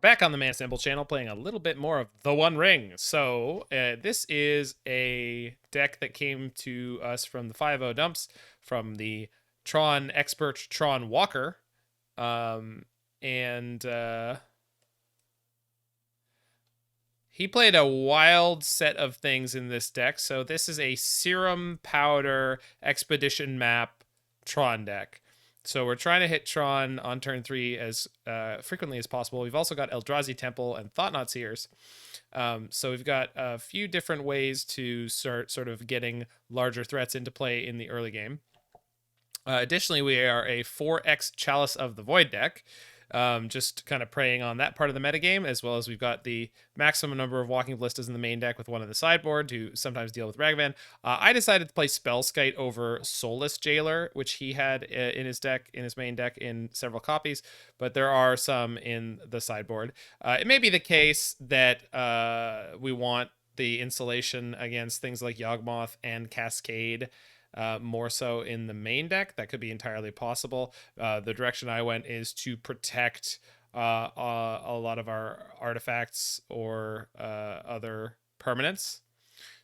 Back on the Man Sample channel playing a little bit more of The One Ring. So this is a deck that came to us from the 5.0 dumps from the Tron expert Tron Walker. And he played a wild set of things in this deck. So this is a Serum Powder Expedition Map Tron deck. So we're trying to hit Tron on turn 3 as frequently as possible. We've also got Eldrazi Temple and Thought-Knot Seers. So we've got a few different ways to start sort of getting larger threats into play in the early game. Additionally, we are a 4x Chalice of the Void deck. Just kind of preying on that part of the metagame, as well as we've got the maximum number of walking ballistas in the main deck with one in the sideboard to sometimes deal with Ragavan. I decided to play Spellskite over Soulless Jailer, which he had in his deck, in his main deck, in several copies, but there are some in the sideboard. It may be the case that we want the insulation against things like Yawgmoth and Cascade more so in the main deck. That could be entirely possible. The direction I went is to protect a lot of our artifacts or other permanents.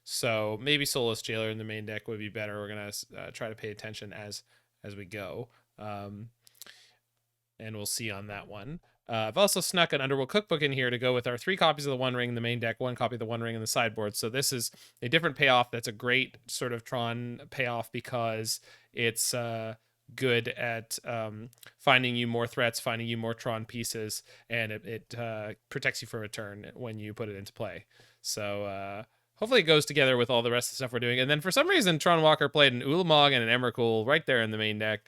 So maybe Soulless Jailer in the main deck would be better. We're going to try to pay attention as we go. And we'll see on that one. I've also snuck an Underworld Cookbook in here to go with our 3 copies of the One Ring in the main deck, 1 copy of the One Ring in the sideboard. So this is a different payoff. That's a great sort of Tron payoff because it's good at finding you more threats, finding you more Tron pieces, and it protects you from a turn when you put it into play. So hopefully it goes together with all the rest of the stuff we're doing. And then for some reason, Tron Walker played an Ulamog and an Emrakul right there in the main deck.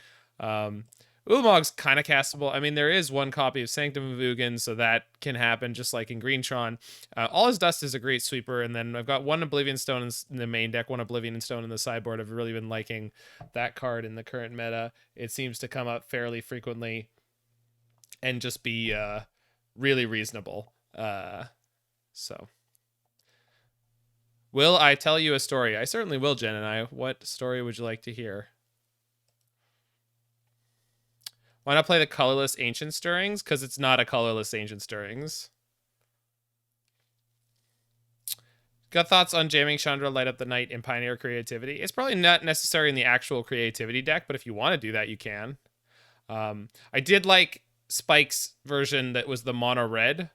Ulamog's kind of castable. I mean, there is 1 copy of Sanctum of Ugin, so that can happen, just like in Green Tron. All His Dust is a great sweeper, and then I've got 1 Oblivion Stone in the main deck, 1 Oblivion Stone in the sideboard. I've really been liking that card in the current meta. It seems to come up fairly frequently and just be really reasonable. So, will I tell you a story? I certainly will, Jen and I. What story would you like to hear? Why not play the colorless Ancient Stirrings? Because it's not a colorless Ancient Stirrings. Got thoughts on jamming Chandra Light Up the Night in Pioneer Creativity? It's probably not necessary in the actual Creativity deck, but if you want to do that, you can. I did like Spike's version that was the mono red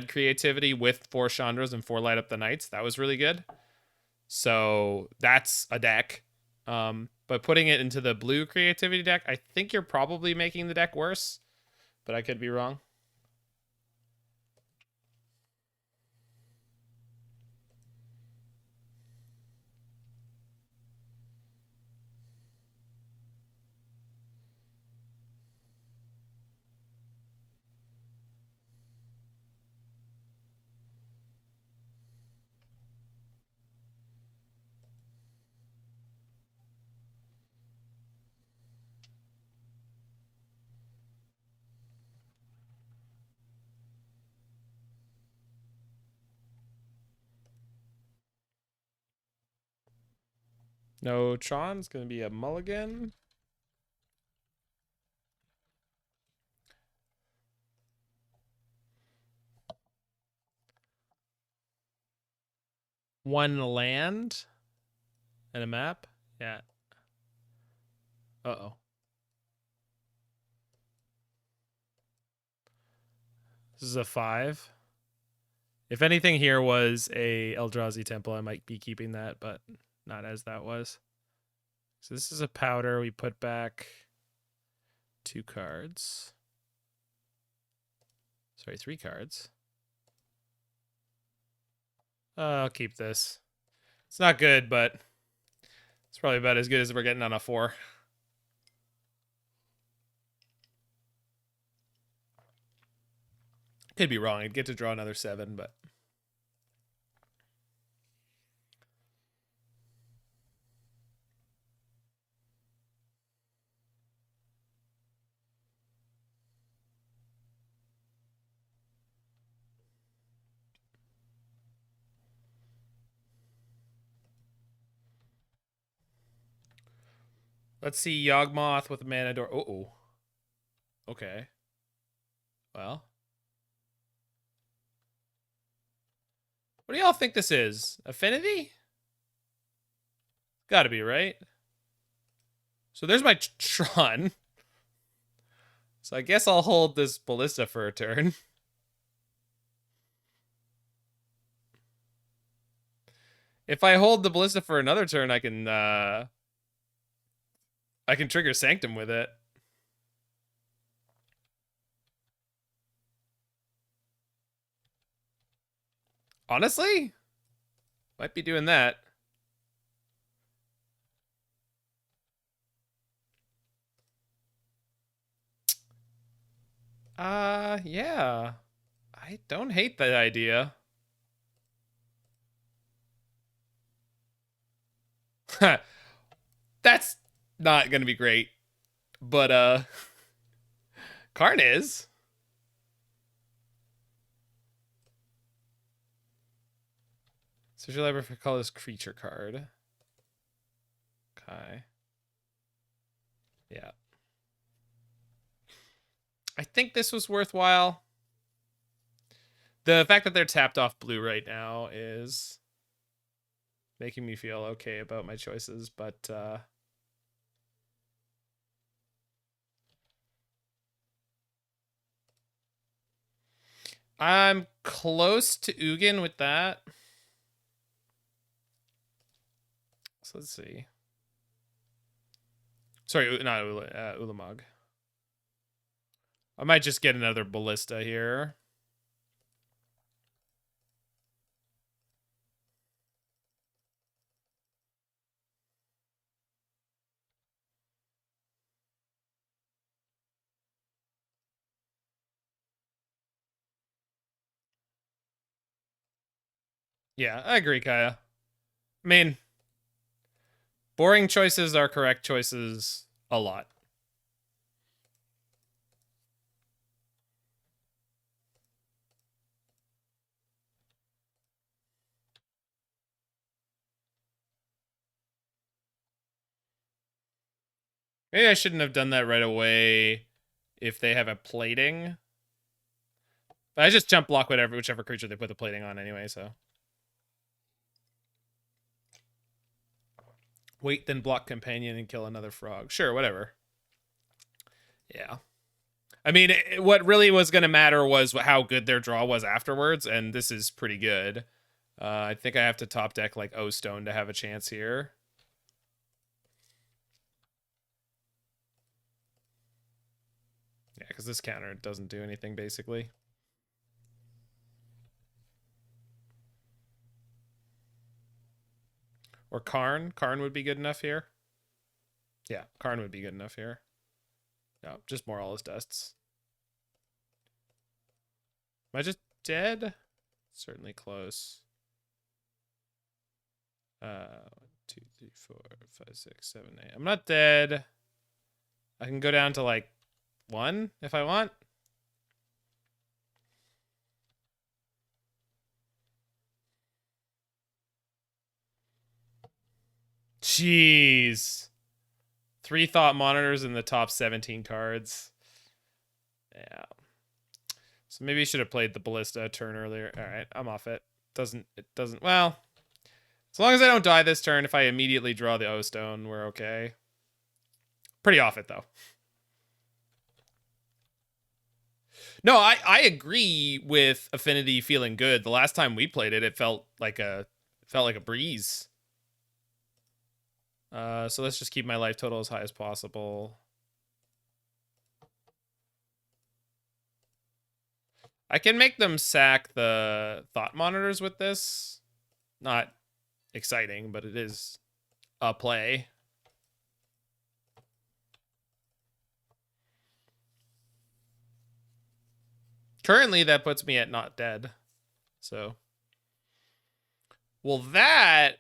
Creativity with 4 Chandras and 4 Light Up the Nights. That was really good. So that's a deck. But putting it into the blue Creativity deck, I think you're probably making the deck worse, but I could be wrong. No Tron's going to be a mulligan. One land and a map. Yeah. Uh-oh. This is a 5. If anything here was a Eldrazi Temple, I might be keeping that, but not as that was. So this is a powder. We put back 2 cards. Sorry, 3 cards. I'll keep this. It's not good, but it's probably about as good as we're getting on a 4. Could be wrong. I'd get to draw another 7, but... Let's see, Yawgmoth with Mana Door. Oh, okay. Well, What do y'all think this is? Affinity? Gotta be, right? So there's my Tron. So I guess I'll hold this Ballista for a turn. If I hold the Ballista for another turn, I can trigger Sanctum with it. Honestly, might be doing that. Yeah. I don't hate that idea. That's not gonna be great. But Karn is. Search your library for colorless creature card. Okay. Yeah. I think this was worthwhile. The fact that they're tapped off blue right now is making me feel okay about my choices, but I'm close to Ugin with that. So let's see. Sorry, not Ulamog. I might just get another Ballista here. Yeah, I agree, Kaya. I mean, boring choices are correct choices a lot. Maybe I shouldn't have done that right away if they have a plating. But I just jump block whichever creature they put the plating on anyway, so. Wait, then block companion and kill another frog. Sure, whatever. Yeah. I mean, what really was going to matter was how good their draw was afterwards, and this is pretty good. I think I have to top deck like O-Stone to have a chance here. Yeah, because this counter doesn't do anything, basically. Or Karn. Karn would be good enough here. Yeah, Karn would be good enough here. No, just more All His Dusts. Am I just dead? Certainly close. 1, 2, 3, 4, 5, 6, 7, 8. I'm not dead. I can go down to like 1 if I want. Jeez. 3 thought monitors in the top 17 cards. Yeah. So maybe you should have played the Ballista a turn earlier. All right, I'm off it. It doesn't, well, as long as I don't die this turn, if I immediately draw the O-Stone, we're okay. Pretty off it, though. No, I agree with Affinity feeling good. The last time we played it, it felt like a breeze. So let's just keep my life total as high as possible. I can make them sack the thought monitors with this. Not exciting, but it is a play. Currently, that puts me at not dead. So, well, that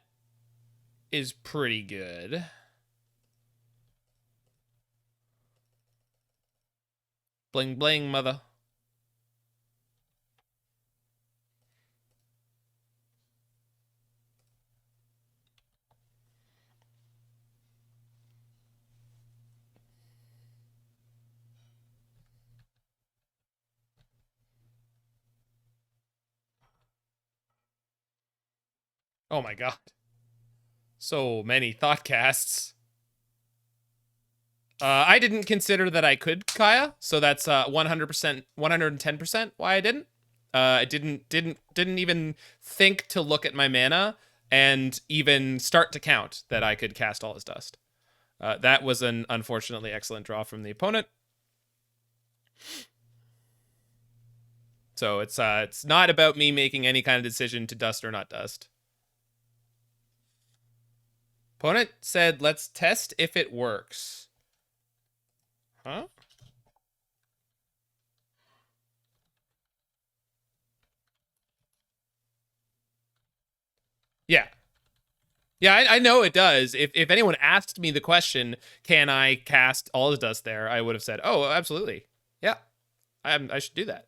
is pretty good. Bling, bling, mother. Oh my god. So many thought casts. I didn't consider that I could Kaya, so that's 100%, 110% why I didn't. I didn't even think to look at my mana and even start to count that I could cast All His Dust. That was an unfortunately excellent draw from the opponent. So it's not about me making any kind of decision to dust or not dust. Opponent said, let's test if it works. Huh? Yeah. Yeah, I know it does. If anyone asked me the question, can I cast All His Dust there, I would have said, oh, absolutely. Yeah, I should do that.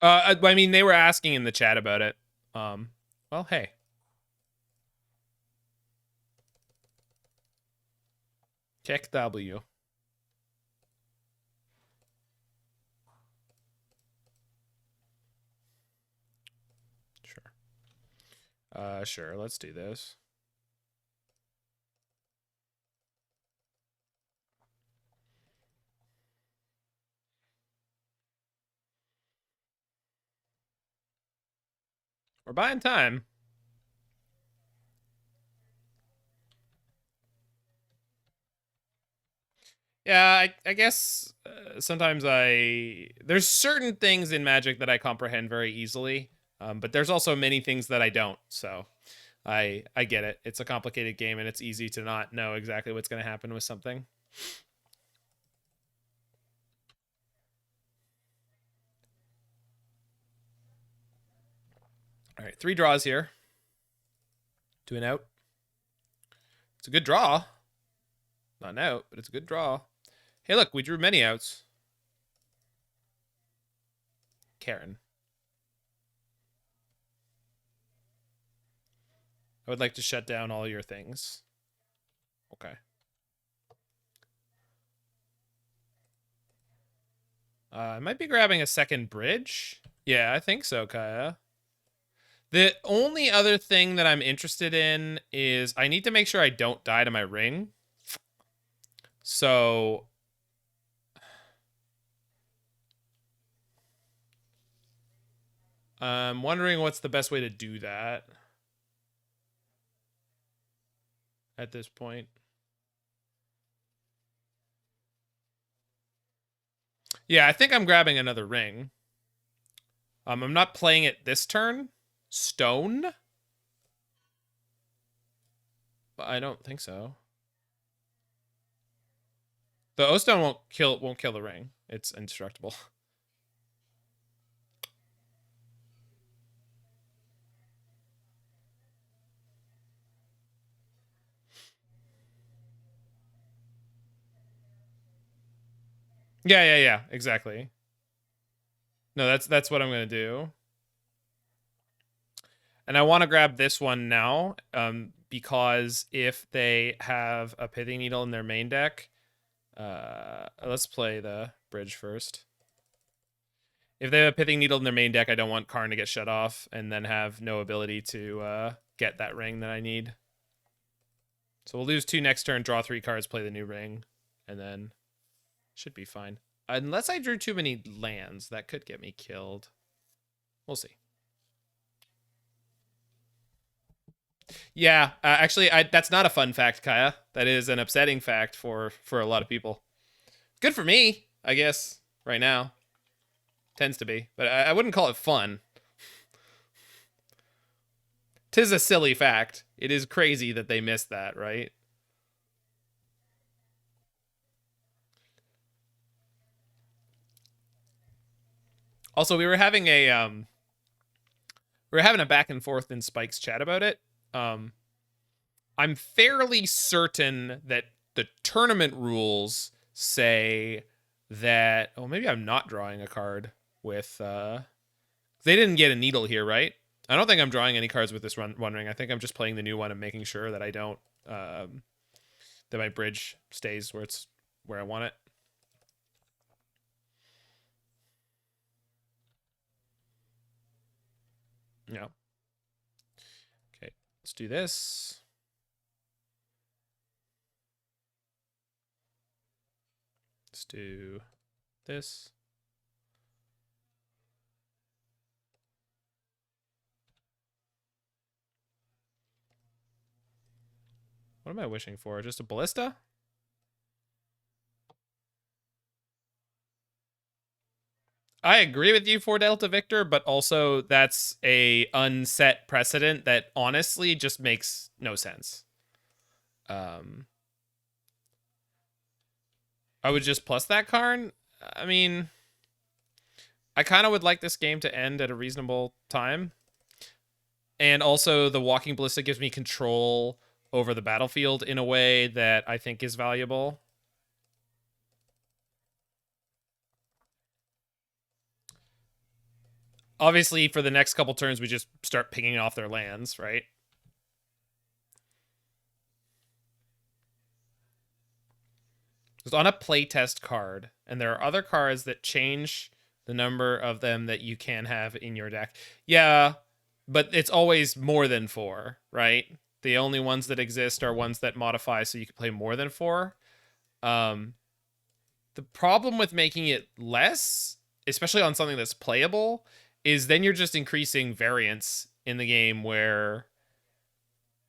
I mean, they were asking in the chat about it. Well, hey. Check W. Sure. Sure, let's do this. We're buying time. Yeah, I guess sometimes there's certain things in Magic that I comprehend very easily, but there's also many things that I don't. So I get it. It's a complicated game, and it's easy to not know exactly what's going to happen with something. All right, 3 draws here. 2 an out. It's a good draw. Not an out, but it's a good draw. Hey, look, we drew many outs. Karen. I would like to shut down all your things. Okay. I might be grabbing a second bridge. Yeah, I think so, Kaya. The only other thing that I'm interested in is I need to make sure I don't die to my ring. So I'm wondering what's the best way to do that at this point. Yeah, I think I'm grabbing another ring. I'm not playing it this turn. Stone? But I don't think so. The O stone won't kill the ring. It's indestructible. Yeah, exactly. No, that's what I'm gonna do. And I want to grab this one now, because if they have a Pithing Needle in their main deck, let's play the bridge first. If they have a Pithing Needle in their main deck, I don't want Karn to get shut off and then have no ability to get that ring that I need. So we'll lose 2 next turn, draw 3 cards, play the new ring, and then should be fine. Unless I drew too many lands, that could get me killed. We'll see. Yeah, actually, that's not a fun fact, Kaya. That is an upsetting fact for a lot of people. Good for me, I guess, right now. Tends to be, but I wouldn't call it fun. Tis a silly fact. It is crazy that they missed that, right? Also, we were having we're having a back and forth in Spike's chat about it. I'm fairly certain that the tournament rules say that. Oh, maybe I'm not drawing a card with. They didn't get a needle here, right? I don't think I'm drawing any cards with this one ring. I think I'm just playing the new one and making sure that I don't that my bridge stays where I want it. Yeah. Okay, let's do this. Let's do this. What am I wishing for? Just a ballista? I agree with you for Delta Victor, but also that's a unset precedent that honestly just makes no sense. I would just plus that Karn. I mean, I kind of would like this game to end at a reasonable time. And also, the Walking Ballista gives me control over the battlefield in a way that I think is valuable. Obviously, for the next couple turns, we just start picking off their lands, right? It's on a playtest card, and there are other cards that change the number of them that you can have in your deck. Yeah, but it's always more than 4, right? The only ones that exist are ones that modify so you can play more than 4. The problem with making it less, especially on something that's playable, is then you're just increasing variance in the game where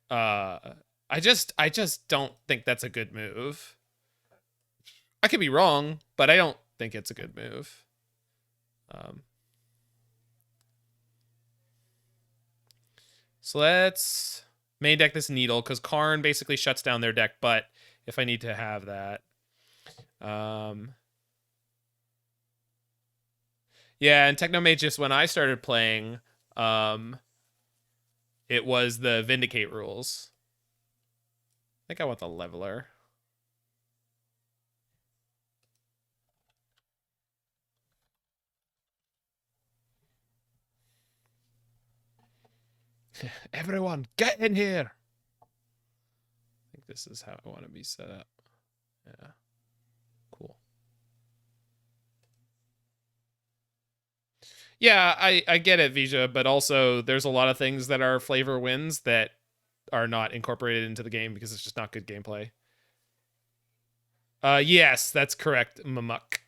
I just don't think that's a good move. I could be wrong, but I don't think it's a good move. So let's main deck this Needle, because Karn basically shuts down their deck, but if I need to have that. Yeah, and Technomagus, when I started playing, it was the Vindicate rules. I think I want the Leveler. Everyone, get in here! I think this is how I want to be set up. Yeah. Cool. Yeah, I get it, Vija, but also there's a lot of things that are flavor wins that are not incorporated into the game because it's just not good gameplay. Yes, that's correct, Mamuk.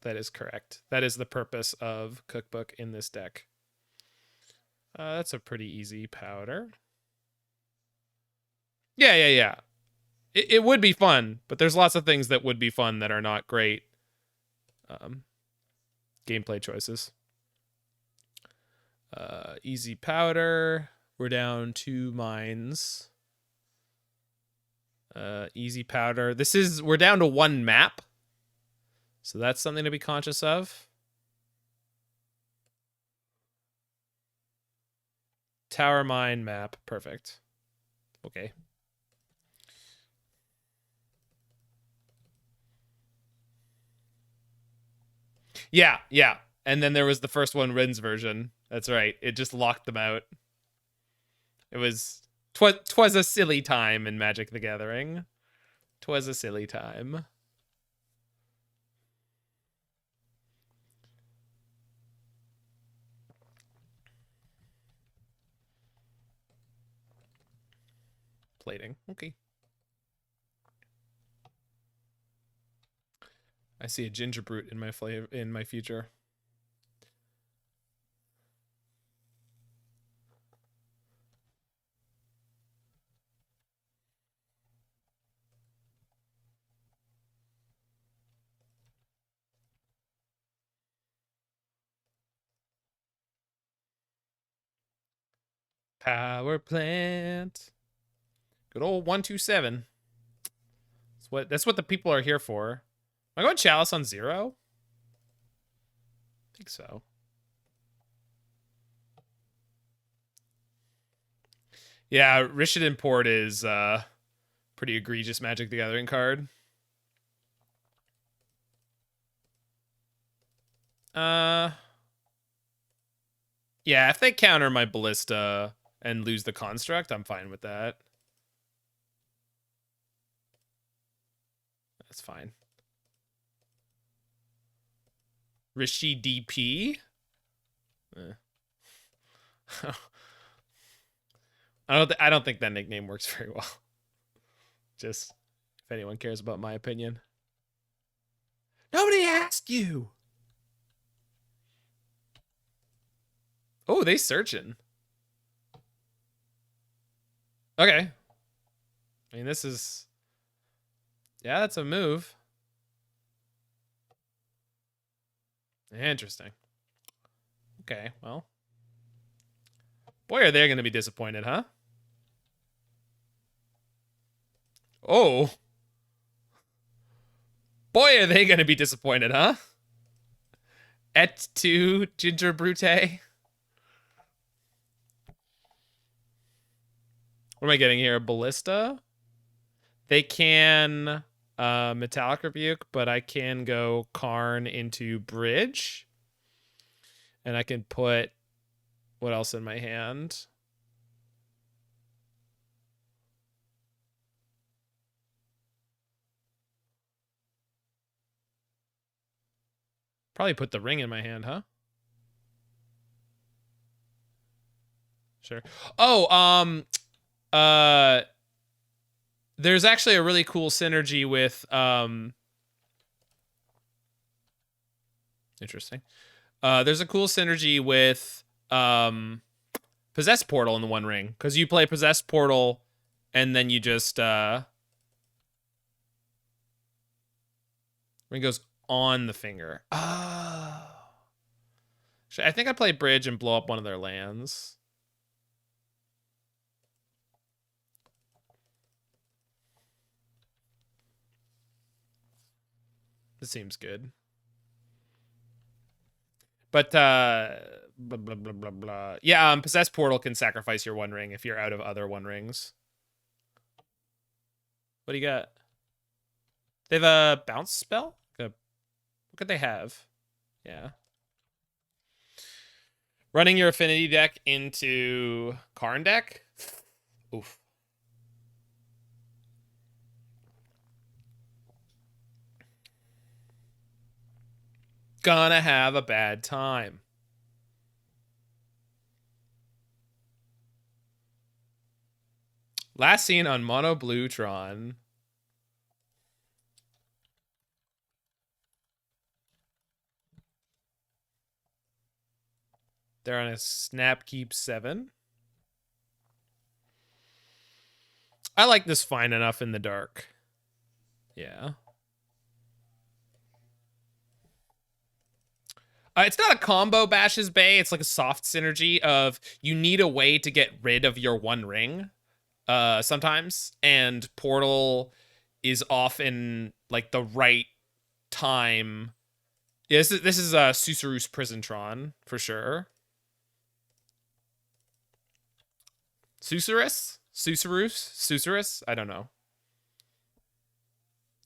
That is correct. That is the purpose of Cookbook in this deck. That's a pretty easy powder. Yeah. It would be fun, but there's lots of things that would be fun that are not great gameplay choices. Easy powder. We're down 2 mines. Easy powder. We're down to 1 map. So that's something to be conscious of. Tower mine map. Perfect. Okay. Yeah. And then there was the first one, Rin's version. That's right. It just locked them out. It was... Twas a silly time in Magic the Gathering. 'Twas a silly time. Plating. Okay. I see a ginger brute in my future. Power plant. Good old 127. That's what the people are here for. Am I going Chalice on 0? I think so. Yeah, Rishadan Port is pretty egregious Magic the Gathering card. Yeah, if they counter my Ballista and lose the construct, I'm fine with that. That's fine. Rishi DP? I don't think that nickname works very well. Just if anyone cares about my opinion. Nobody asked you. Oh, they searching. Okay. I mean, this is... Yeah, that's a move. Interesting. Okay, well. Boy, are they going to be disappointed, huh? Oh. Boy, are they going to be disappointed, huh? Et tu, Ginger Brute. What am I getting here? A Ballista? They can Metallic Rebuke, but I can go Karn into Bridge. And I can put... What else in my hand? Probably put the ring in my hand, huh? Sure. Oh, there's actually a really cool synergy with interesting. There's a cool synergy with Possess Portal in the One Ring, because you play Possess Portal and then you just ring goes on the finger. Oh. I think I play Bridge and blow up one of their lands. This seems good. But blah blah blah blah blah. Yeah, Possess Portal can sacrifice your One Ring if you're out of other One Rings. What do you got? They have a bounce spell? What could they have? Yeah. Running your affinity deck into Karn deck? Oof. Gonna have a bad time. Last seen on Mono Blue Tron. They're on a Snapkeep 7. I like this fine enough in the dark. Yeah. It's not a combo Bash's Bay. It's like a soft synergy of you need a way to get rid of your One Ring sometimes. And Portal is often like the right time. Yeah, this is a Susurrus Prisontron for sure. Susurrus? I don't know.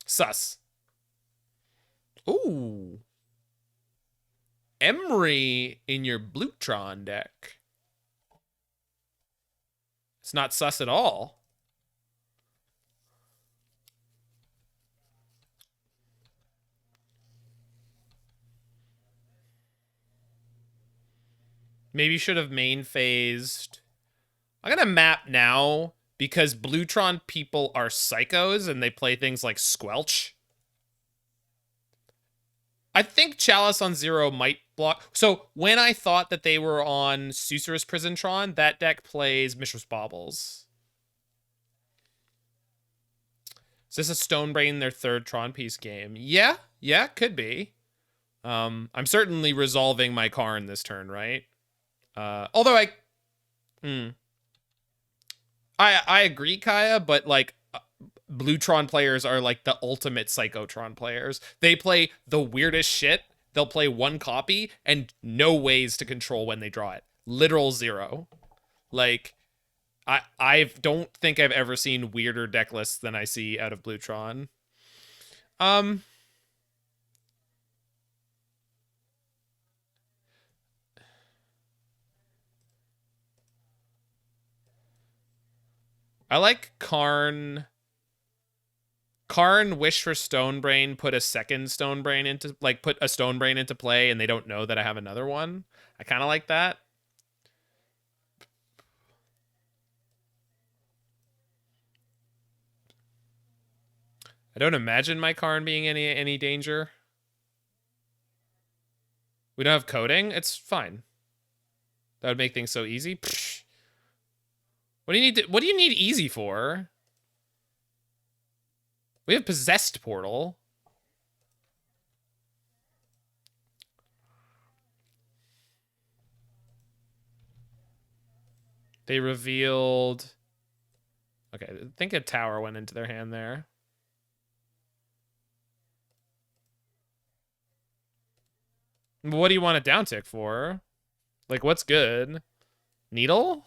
Sus. Ooh. Emery in your Blutron deck. It's not sus at all. Maybe you should have main phased. I'm going to map now because Blutron people are psychos and they play things like Squelch. I think Chalice on 0 might block. So when I thought that they were on Susurrus Prisontron, that deck plays Mishra's Baubles. Is this a Stonebrain their third Tron piece game? Yeah, could be. I'm certainly resolving my Karn this turn, right? Although I agree, Kaya, but like Blutron players are like the ultimate Psychotron players. They play the weirdest shit. They'll play one copy and no ways to control when they draw it. Literal 0. Like, I don't think I've ever seen weirder deck lists than I see out of Blue Tron. Um, I like Karn. Karn wish for Stone Brain, put a second Stone Brain into like put a Stone Brain into play, and they don't know that I have another one. I kind of like that. I don't imagine my Karn being any danger. We don't have coding. It's fine. That would make things so easy. Psh. What do you need? What do you need easy for? We have possessed portal. They revealed. Okay, I think a tower went into their hand there. What do you want a down tick for? Like, what's good? Needle?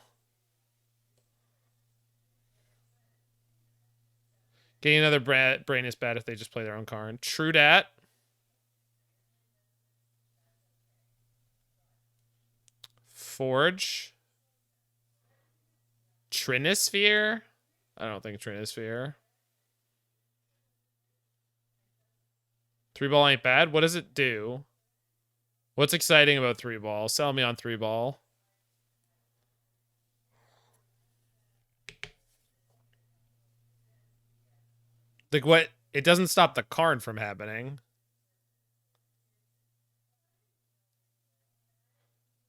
Getting another brain is bad if they just play their own card. True dat. Forge. Trinisphere? I don't think Trinisphere. 3-ball ain't bad. What does it do? What's exciting about 3-ball? Sell me on 3-ball. Like what? It doesn't stop the card from happening.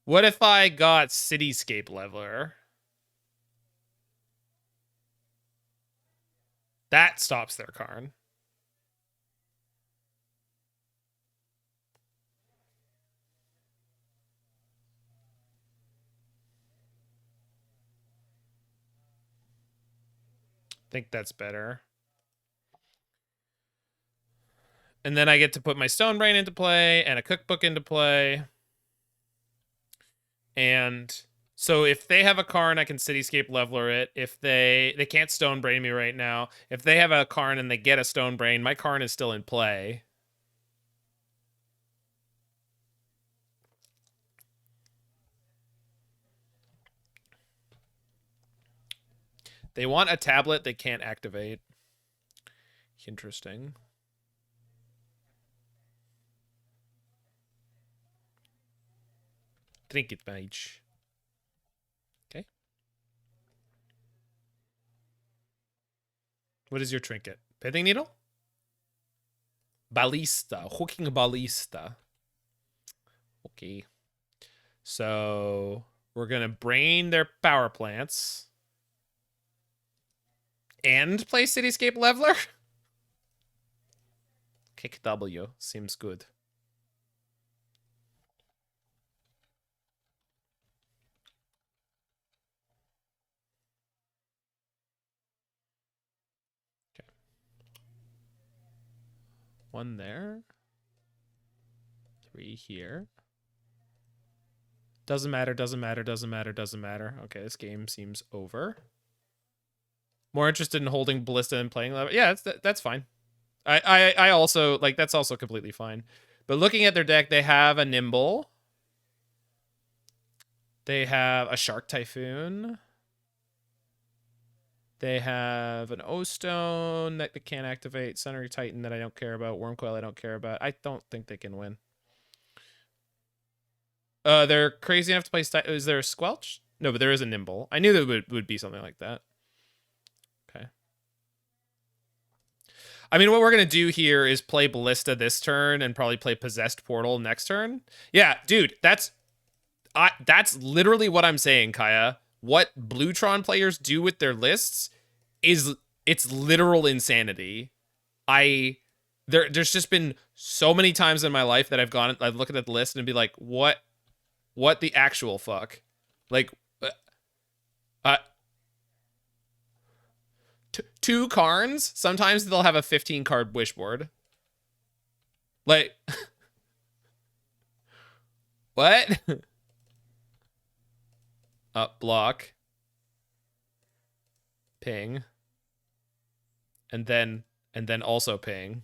What if I got Cityscape Leveler? That stops their card. I think that's better. And then I get to put my Stone Brain into play and a cookbook into play. And so if they have a Karn, I can Cityscape Leveler it. If they can't Stone Brain me right now. If they have a Karn and they get a Stone Brain, my Karn is still in play. They want a tablet they can't activate. Interesting. Trinket Mage. Okay. What is your trinket? Pithing Needle? Ballista. Hooking Ballista. Okay. So we're going to brain their power plants. And play Cityscape Leveler? Kick W. Seems good. Okay. One there. 3 here. Doesn't matter, doesn't matter, doesn't matter, doesn't matter. Okay, this game seems over. More interested in holding Ballista and playing Lever. Yeah, that's fine. I also, like, that's also completely fine. But looking at their deck, they have a Nimble. They have a Shark Typhoon. They have an O-Stone that they can't activate. Sunnery Titan that I don't care about. Wormcoil I don't care about. I don't think they can win. They're crazy enough to play... Is there a Squelch? No, but there is a Nimble. I knew there would be something like that. Okay. I mean, what we're going to do here is play Ballista this turn and probably play Possessed Portal next turn. Yeah, dude, that's literally what I'm saying, Kaya. What Bluetron players do with their lists it's literal insanity. There's just been so many times in my life that I've looked at the list and be like, what the actual fuck? Like, uh, 2 Karns, sometimes they'll have a 15 card wish board. Like, what? Block. ping, and then also ping.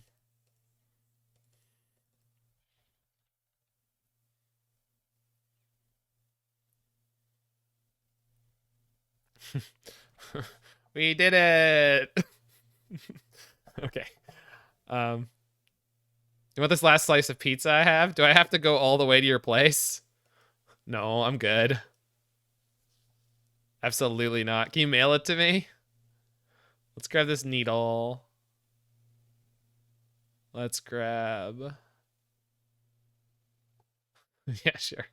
We did it. Okay. You want this last slice of pizza I have? Do I have to go all the way to your place? No, I'm good. Absolutely not. Can you mail it to me? Let's grab this needle. Let's grab... Yeah, sure.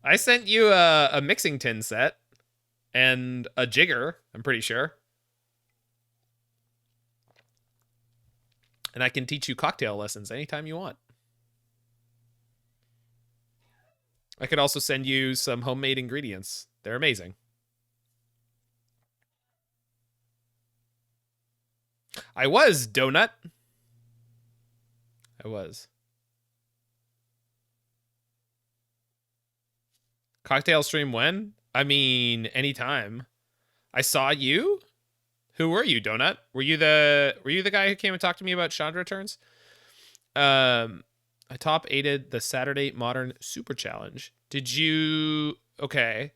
I sent you a mixing tin set and a jigger, I'm pretty sure. And I can teach you cocktail lessons anytime you want. I could also send you some homemade ingredients. They're amazing. I was, Donut. I was. Cocktail stream when? I mean, anytime. I saw you? Who were you, Donut? Were you the guy who came and talked to me about Chandra returns? I top 8'd the Saturday Modern Super Challenge. Did you... Okay.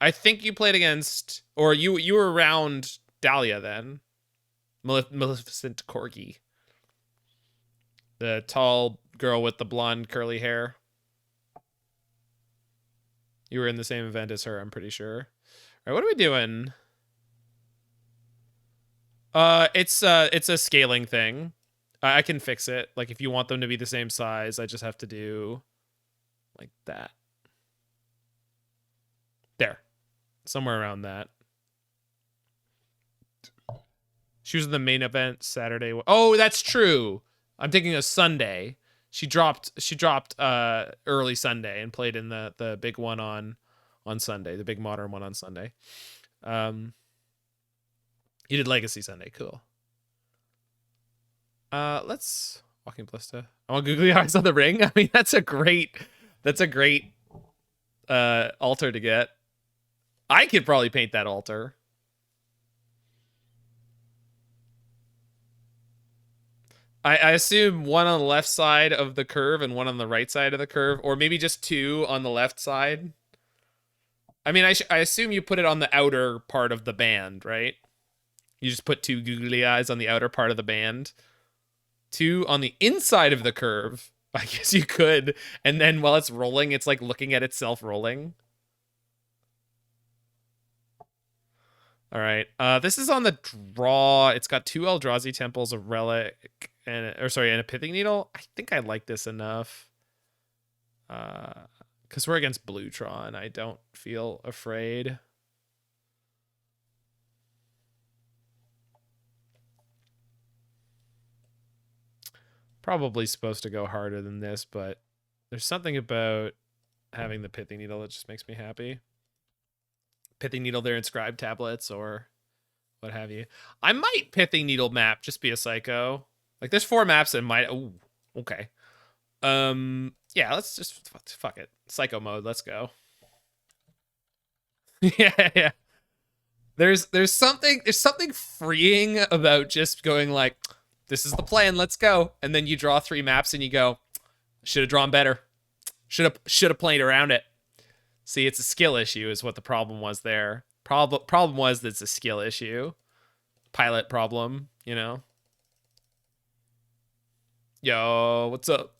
I think you played against... Or you were around Dahlia then. Maleficent Corgi. The tall girl with the blonde curly hair. You were in the same event as her, I'm pretty sure. All right, what are we doing? It's a scaling thing. I can fix it. Like, if you want them to be the same size, I just have to do like that. There. Somewhere around that. She was in the main event Saturday. Oh, that's true. I'm thinking of Sunday. She dropped early Sunday and played in the big one on Sunday, the big modern one on Sunday. You did Legacy Sunday, cool. Let's Walking Ballista. I want googly eyes on the ring. I mean, that's a great altar to get. I could probably paint that altar. I assume one on the left side of the curve and one on the right side of the curve, or maybe just two on the left side. I mean, I assume you put it on the outer part of the band, right? You just put two googly eyes on the outer part of the band. Two on the inside of the curve. I guess you could. And then while it's rolling, it's like looking at itself rolling. All right. This is on the draw. It's got two Eldrazi temples, a relic, and a pithing needle. I think I like this enough. Because we're against blue Tron. I don't feel afraid. Probably supposed to go harder than this, but there's something about having the pithing needle that just makes me happy. Pithing needle, their inscribed tablets, or what have you. I might pithing needle map, just be a psycho. Like, there's 4 maps that might... Ooh, okay. Yeah, let's just... Fuck it. Psycho mode, let's go. Yeah. There's something freeing about just going like, this is the plan, let's go. And then you draw 3 maps and you go, should have drawn better. Should have played around it. See, it's a skill issue is what the problem was there. Problem was that it's a skill issue. Pilot problem, you know? Yo, what's up?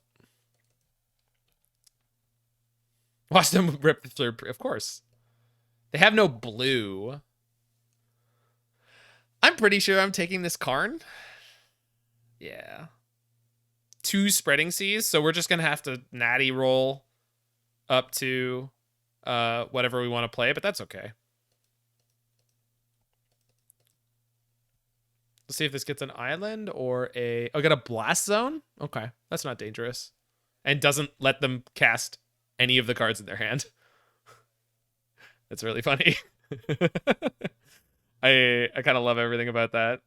Watch them rip through, of course. They have no blue. I'm pretty sure I'm taking this Karn. Yeah. 2 spreading seas, so we're just going to have to natty roll up to whatever we want to play, but that's okay. Let's see if this gets an island or a... Oh, got a blast zone? Okay, that's not dangerous. And doesn't let them cast any of the cards in their hand. That's really funny. I kind of love everything about that.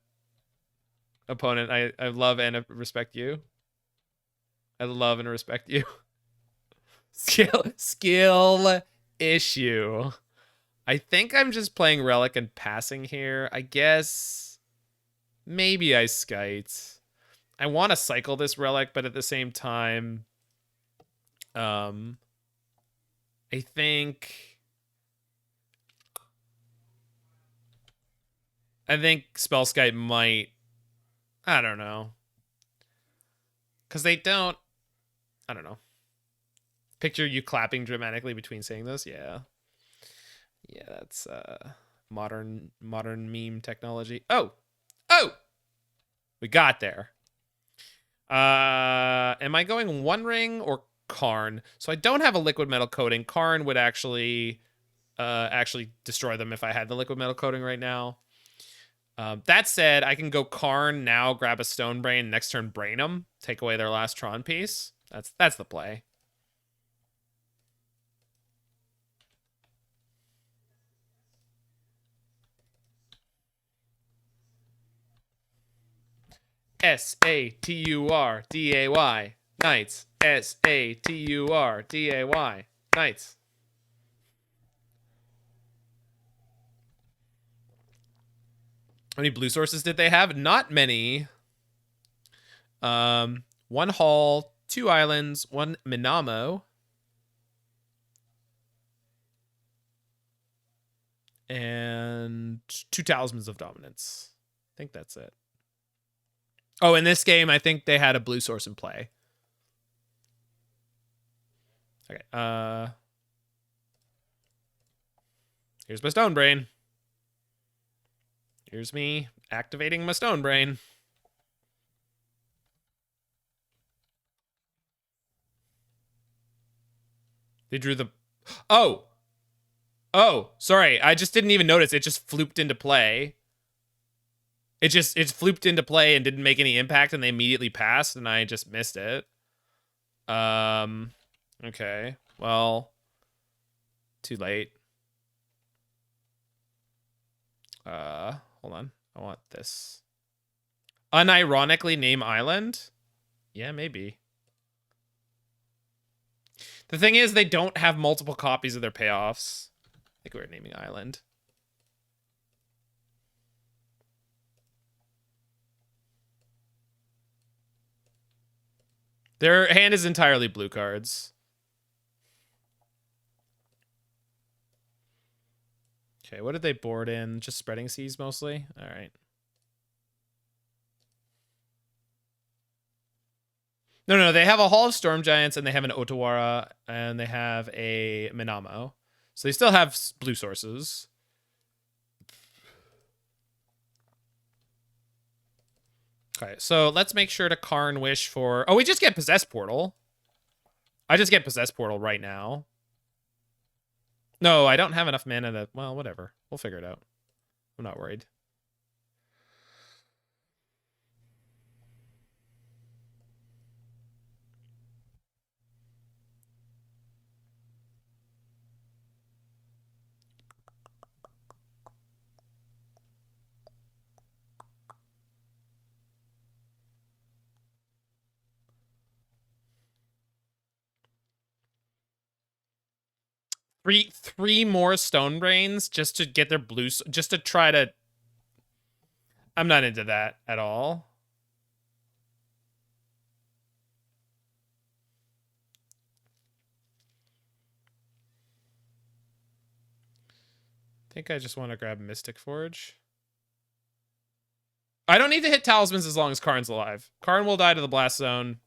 Opponent, I love and respect you. I love and respect you. Skill issue. I think I'm just playing Relic and passing here. I guess maybe I Skite. I want to cycle this Relic, but at the same time, I think Spellskite might. I don't know. Because they don't. I don't know. Picture you clapping dramatically between saying this. Yeah. Yeah, that's modern meme technology. Oh! We got there. Am I going One Ring or Karn? So I don't have a liquid metal coating. Karn would actually destroy them if I had the liquid metal coating right now. That said, I can go Karn now, grab a Stone Brain, next turn brain them, take away their last Tron piece. That's the play. Saturday. Nights. Saturday. Nights. How many blue sources did they have? Not many. One Hall, 2 islands, 1 Minamo. And 2 Talismans of Dominance. I think that's it. Oh, in this game, I think they had a blue source in play. Okay. Here's my Stone Brain. Here's me activating my Stone Brain. They drew the... Oh! Oh, sorry. I just didn't even notice. It just flooped into play. It flooped into play and didn't make any impact, and they immediately passed, and I just missed it. Okay. Well, too late. Hold on. I want this. Unironically name island? Yeah, maybe. The thing is, they don't have multiple copies of their payoffs. I think we're naming island. Their hand is entirely blue cards. Okay, what did they board in? Just Spreading Seas mostly? All right. No, they have a Hall of Storm Giants, and they have an Otawara, and they have a Minamo. So they still have blue sources. Okay, so let's make sure to Karn Wish for... Oh, we just get Possess Portal. I just get Possess Portal right now. No, I don't have enough mana to... Well, whatever. We'll figure it out. I'm not worried. Three more Stone Brains just to get their blue... Just to try to... I'm not into that at all. I think I just want to grab Mystic Forge. I don't need to hit Talismans as long as Karn's alive. Karn will die to the Blast Zone.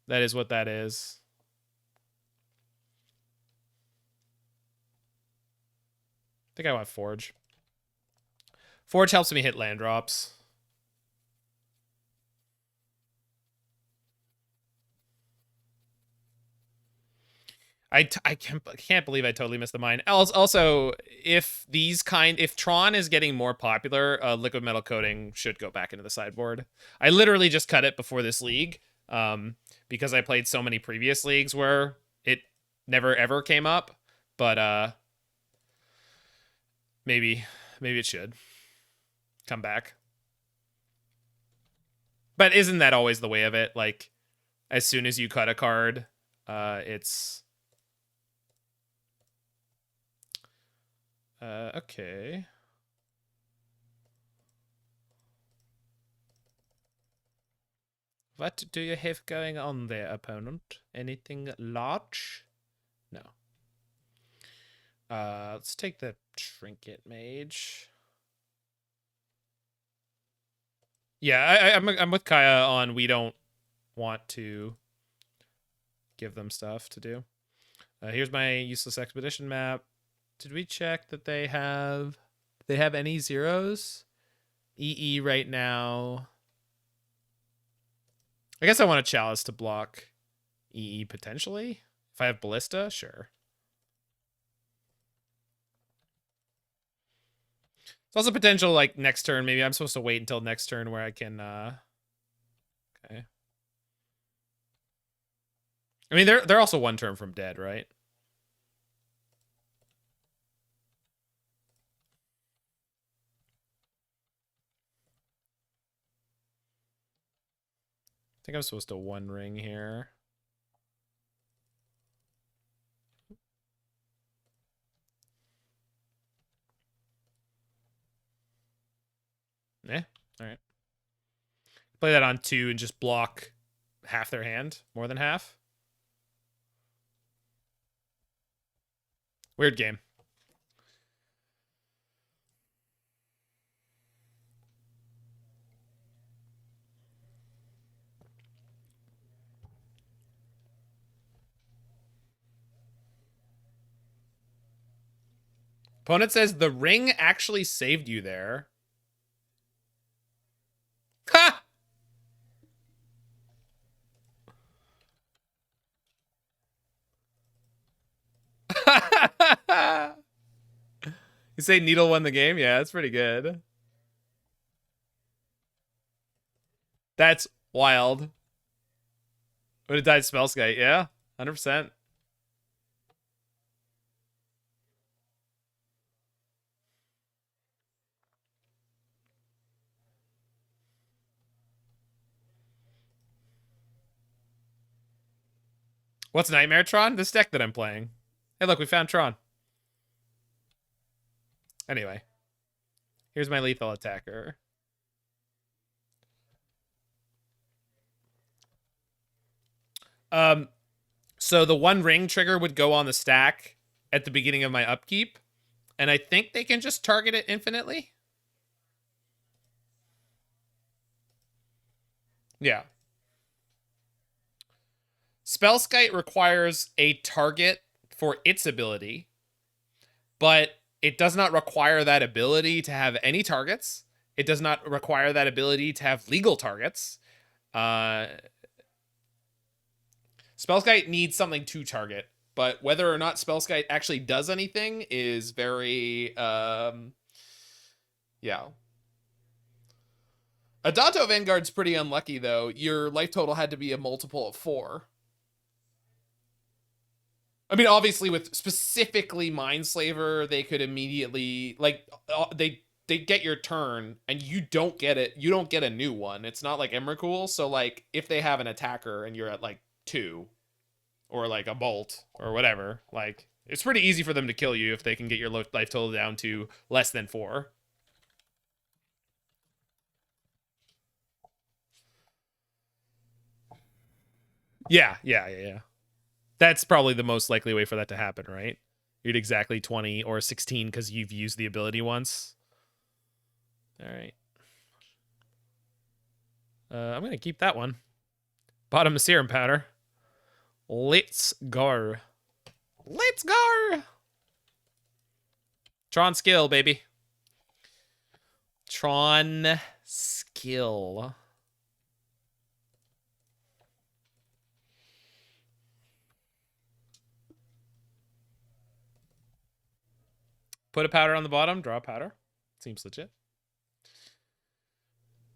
That is what that is. I think I want Forge. Forge helps me hit land drops. I can't believe I totally missed the mine. Also, if Tron is getting more popular, liquid metal coating should go back into the sideboard. I literally just cut it before this league, because I played so many previous leagues where it never ever came up. But maybe it should come back. But isn't that always the way of it? Like, as soon as you cut a card, it's... Okay. What do you have going on there, opponent? Anything large? No. Let's take the Trinket Mage. Yeah, I'm with Kaya on we don't want to give them stuff to do. Here's my useless expedition map. Did we check that they have any zeros? EE right now. I guess I want a Chalice to block EE potentially. If I have Ballista, sure. It's also potential like next turn. Maybe I'm supposed to wait until next turn where I can okay. I mean they're also one turn from dead, right? I think I'm supposed to one ring here. Eh, alright. Play that on 2 and just block half their hand. More than half. Weird game. Opponent says the ring actually saved you there. Ha! You say Needle won the game? Yeah, that's pretty good. That's wild. Would have died Spellskite, yeah. 100%. What's Nightmare Tron? This deck that I'm playing. Hey, look, we found Tron. Anyway, here's my lethal attacker. So the one ring trigger would go on the stack at the beginning of my upkeep, and I think they can just target it infinitely. Yeah. Spellskite requires a target for its ability, but it does not require that ability to have any targets. It does not require that ability to have legal targets. Spellskite needs something to target, but whether or not Spellskite actually does anything is very, yeah. Adanto Vanguard's pretty unlucky, though. Your life total had to be a multiple of 4. I mean, obviously, with specifically Mindslaver, they could immediately, like, they get your turn, and you don't get it. You don't get a new one. It's not like Emrakul, so, like, if they have an attacker and you're at, like, 2, or, like, a bolt, or whatever, like, it's pretty easy for them to kill you if they can get your life total down to less than 4. Yeah. That's probably the most likely way for that to happen, right? You'd exactly 20 or 16 because you've used the ability once. All right. I'm going to keep that one. Bottom of serum powder. Let's go. Let's go. Tron skill, baby. Tron skill. Put a powder on the bottom, draw a powder. Seems legit.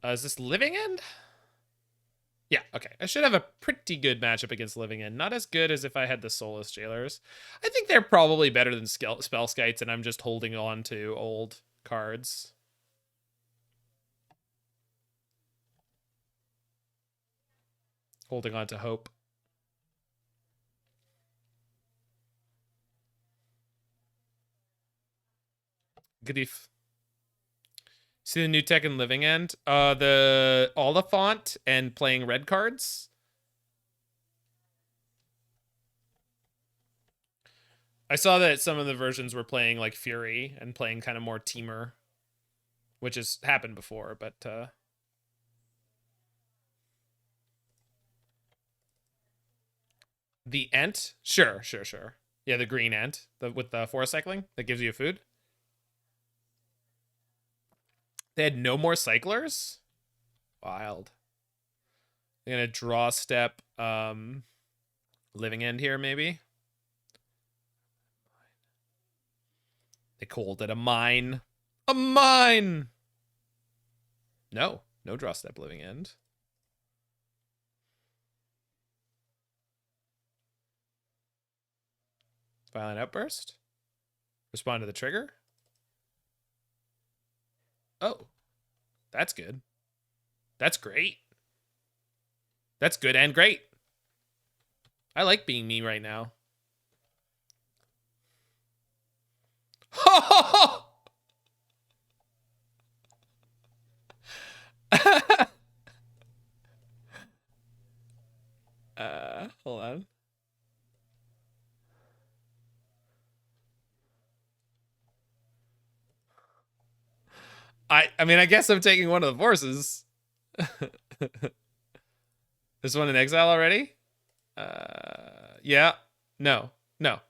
Is this Living End? Yeah, okay. I should have a pretty good matchup against Living End. Not as good as if I had the Soulless Jailers. I think they're probably better than Spellskites, and I'm just holding on to old cards. Holding on to hope. Grief. See the new tech in Living End? The Oliphant and playing red cards. I saw that some of the versions were playing like Fury and playing kind of more teamer, which has happened before, but the Ent? Sure. Yeah, the green Ent, with the forest cycling that gives you food. They had no more cyclers? Wild. They're gonna draw step Living End here, maybe. They called it a mine. A mine! No draw step Living End. Violent Outburst. Respond to the trigger. Oh, that's good. That's great. That's good and great. I like being me right now. Hold on. I mean, I guess I'm taking one of the forces. This one in exile already? Yeah. No. No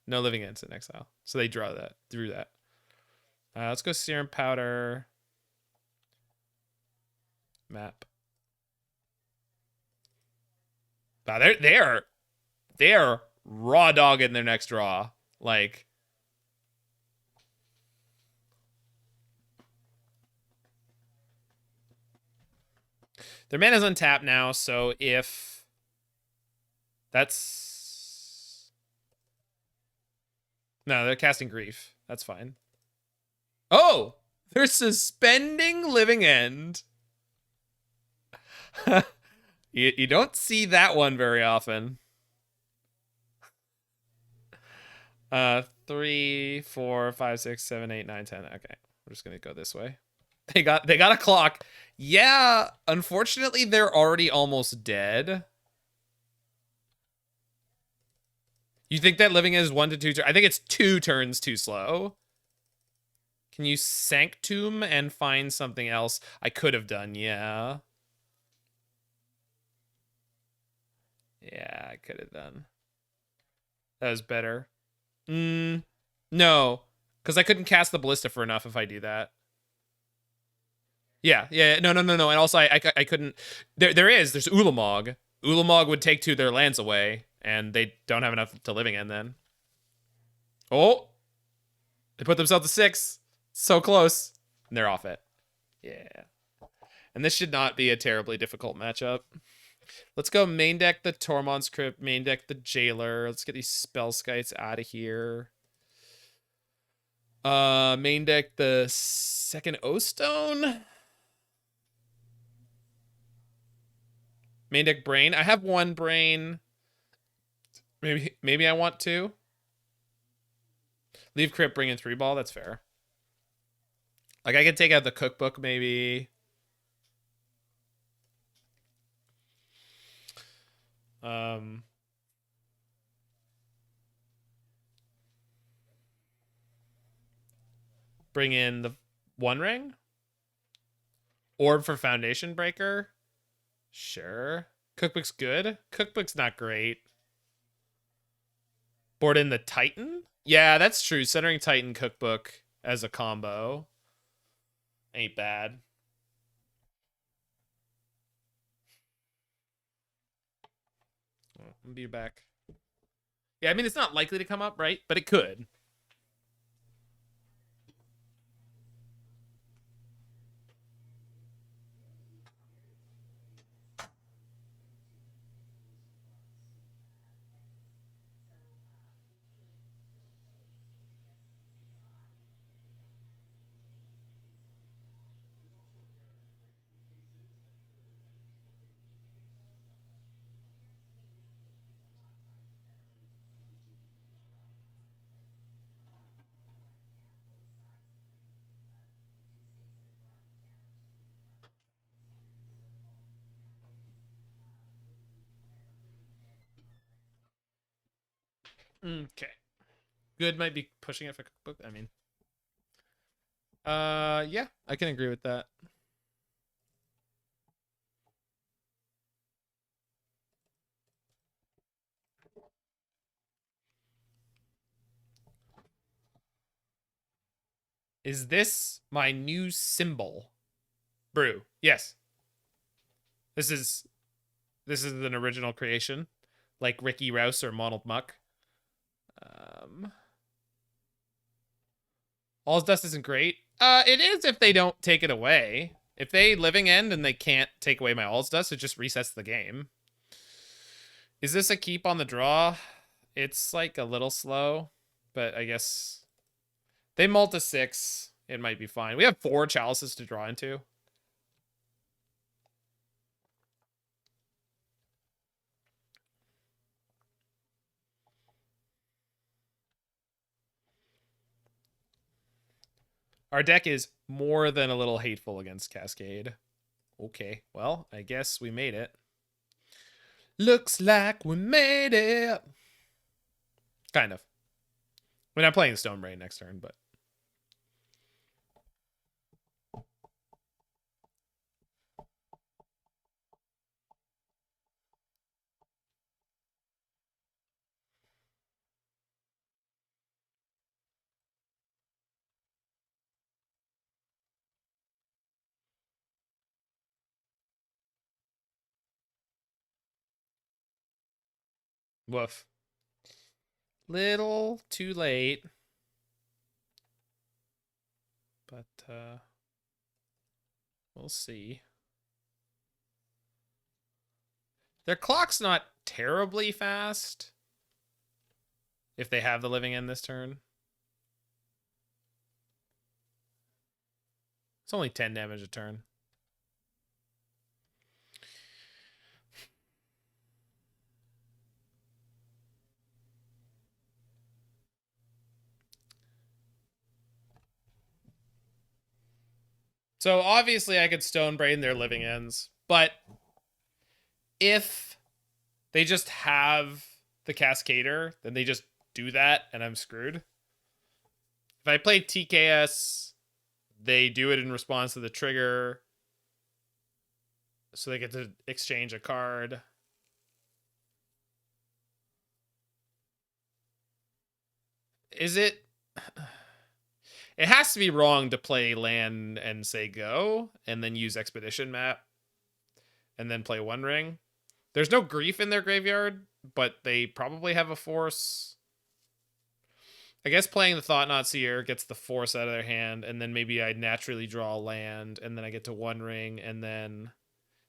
Living Ends in exile. So they draw that through that. Let's go Serum Powder. Map. Wow, they're raw dog in their next draw. Like, their mana's untapped now, so if that's no, they're casting Grief. That's fine. Oh, they're suspending Living End. You don't see that one very often. 3, 4, 5, 6, 7, 8, 9, 10. Okay, we're just gonna go this way. They got a clock. Yeah, unfortunately, they're already almost dead. You think that Living End is 1 to 2 turns? I think it's 2 turns too slow. Can you Sanctum and find something else I could have done? Yeah. Yeah, I could have done. That was better. No. Because I couldn't cast the Ballista for enough if I do that. Yeah. No. And also, I couldn't. There's Ulamog. Ulamog would take 2 of their lands away, and they don't have enough to Living End then. Oh! They put themselves to 6. So close. And they're off it. Yeah. And this should not be a terribly difficult matchup. Let's go main deck the Tormod's Crypt, main deck the Jailer. Let's get these Spell Skites out of here. Main deck the second O-Stone. Main deck Brain. I have 1 Brain. Maybe I want 2. Leave Crypt, bring in 3 ball. That's fair. Like, I could take out the Cookbook, maybe. Bring in the One Ring. Orb for Foundation Breaker. Sure. Cookbook's good. Cookbook's not great. Board in the Titan? Yeah, that's true. Centering Titan Cookbook as a combo ain't bad. I'll be back. Yeah, I mean, it's not likely to come up, right? But it could. Okay. Good might be pushing it for cookbook. I mean, yeah, I can agree with that. Is this my new symbol? Brew. Yes. This is an original creation, like Ricky Rouse or Monald Muck. Um, All's Dust isn't great. It is if they don't take it away. If they living end and they can't take away my All's Dust, it just resets the game. Is this a keep on the draw? It's like a little slow, but I guess they mull to 6. It might be fine. We have 4 chalices to draw into. Our deck is more than a little hateful against Cascade. Okay, well, I guess we made it. Looks like we made it. Kind of. I mean, I'm playing Stone Brain next turn, but. Woof. Little too late. But, we'll see. Their clock's not terribly fast. If they have the living end this turn. It's only 10 damage a turn. So obviously I could Stone Brain their living ends, but if they just have the Cascader, then they just do that and I'm screwed. If I play TKS, they do it in response to the trigger. So they get to exchange a card. Is it... It has to be wrong to play land and say go, and then use Expedition Map, and then play One Ring. There's no grief in their graveyard, but they probably have a force. I guess playing the Thought-Knot Seer gets the force out of their hand, and then maybe I naturally draw land, and then I get to One Ring, and then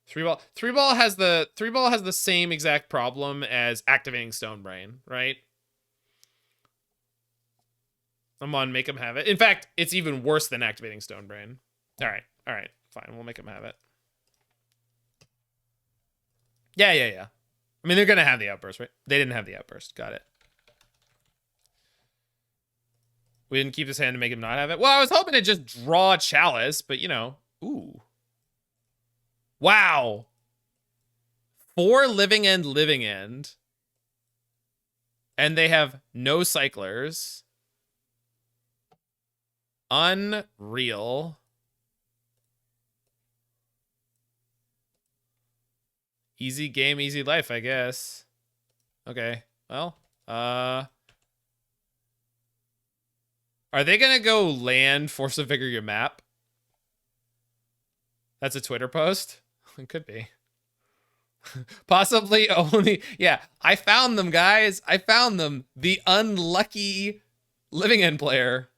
three ball has the same exact problem as activating Stone Brain, right? I'm on make him have it. In fact, it's even worse than activating Stone Brain. All right, fine, we'll make him have it. Yeah. I mean, they're gonna have the outburst, right? They didn't have the outburst. Got it. We didn't keep his hand to make him not have it. Well, I was hoping to just draw Chalice, but you know, ooh, wow, 4 living end, and they have no cyclers. Unreal. Easy game, easy life, I guess. Okay. Well, are they gonna go land Force of Vigor your map? That's a Twitter post? It could be. Possibly only... Yeah, I found them, guys. I found them. The unlucky living end player.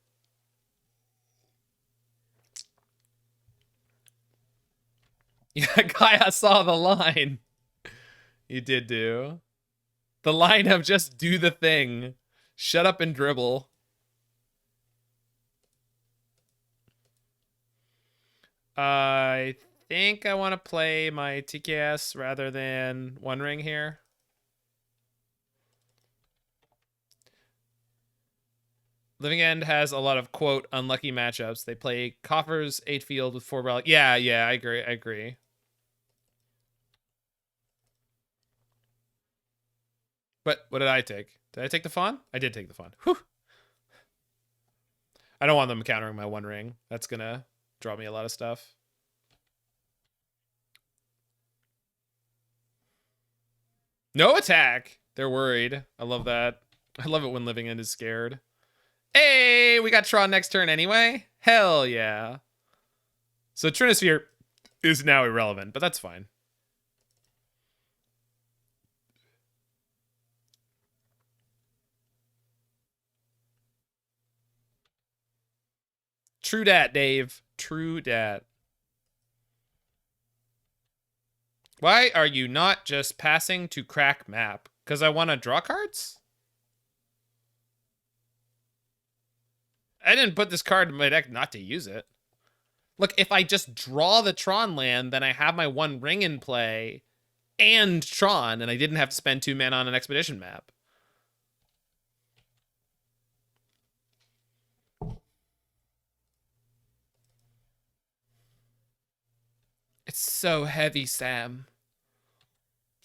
Yeah, Gaia saw the line. You did do. The line of just do the thing. Shut up and dribble. I think I want to play my TKS rather than One Ring here. Living End has a lot of, quote, unlucky matchups. They play Coffers, 8 field with 4 relic. Yeah, I agree. But what did I take? Did I take the fawn? I did take the fawn. Whew. I don't want them countering my one ring. That's gonna draw me a lot of stuff. No attack. They're worried. I love that. I love it when Living End is scared. Hey, we got Tron next turn anyway? Hell yeah. So Trinisphere is now irrelevant, but that's fine. True dat, Dave. True dat. Why are you not just passing to crack map? Because I want to draw cards? I didn't put this card in my deck not to use it. Look, if I just draw the Tron land, then I have my one ring in play and Tron, and I didn't have to spend 2 mana on an expedition map. It's so heavy, Sam.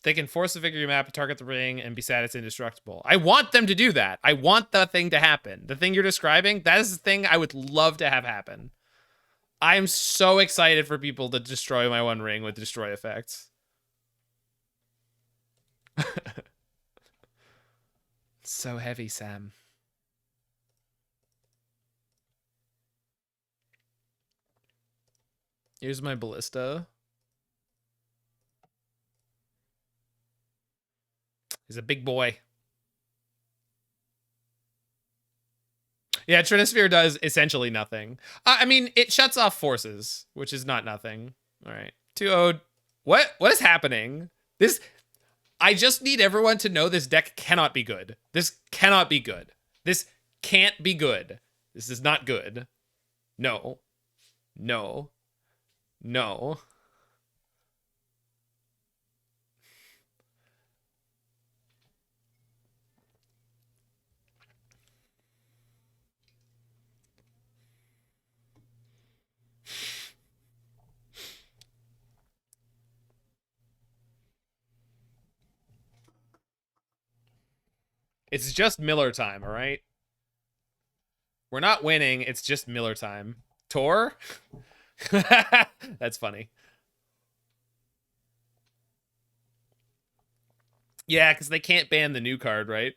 They can force the victory map to target the ring and be sad it's indestructible. I want them to do that. I want the thing to happen. The thing you're describing, that is the thing I would love to have happen. I'm so excited for people to destroy my one ring with destroy effects. So heavy, Sam. Here's my ballista. He's a big boy. Yeah, Trinisphere does essentially nothing. I mean, it shuts off forces, which is not nothing. All right. 2-0. What is happening? This I just need everyone to know this deck cannot be good. This cannot be good. This can't be good. This is not good. No. No. No. It's just Miller time, all right? We're not winning. It's just Miller time. Tor? That's funny. Yeah, because they can't ban the new card, right?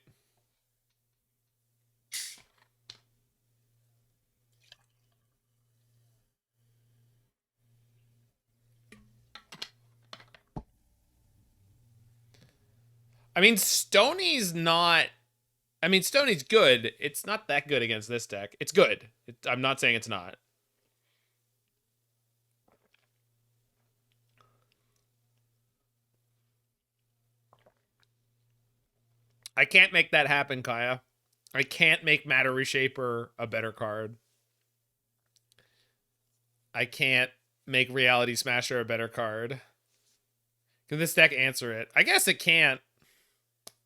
I mean, Stoney's not... I mean, Stoney's good. It's not that good against this deck. It's good. I'm not saying it's not. I can't make that happen, Kaya. I can't make Matter Reshaper a better card. I can't make Reality Smasher a better card. Can this deck answer it? I guess it can't.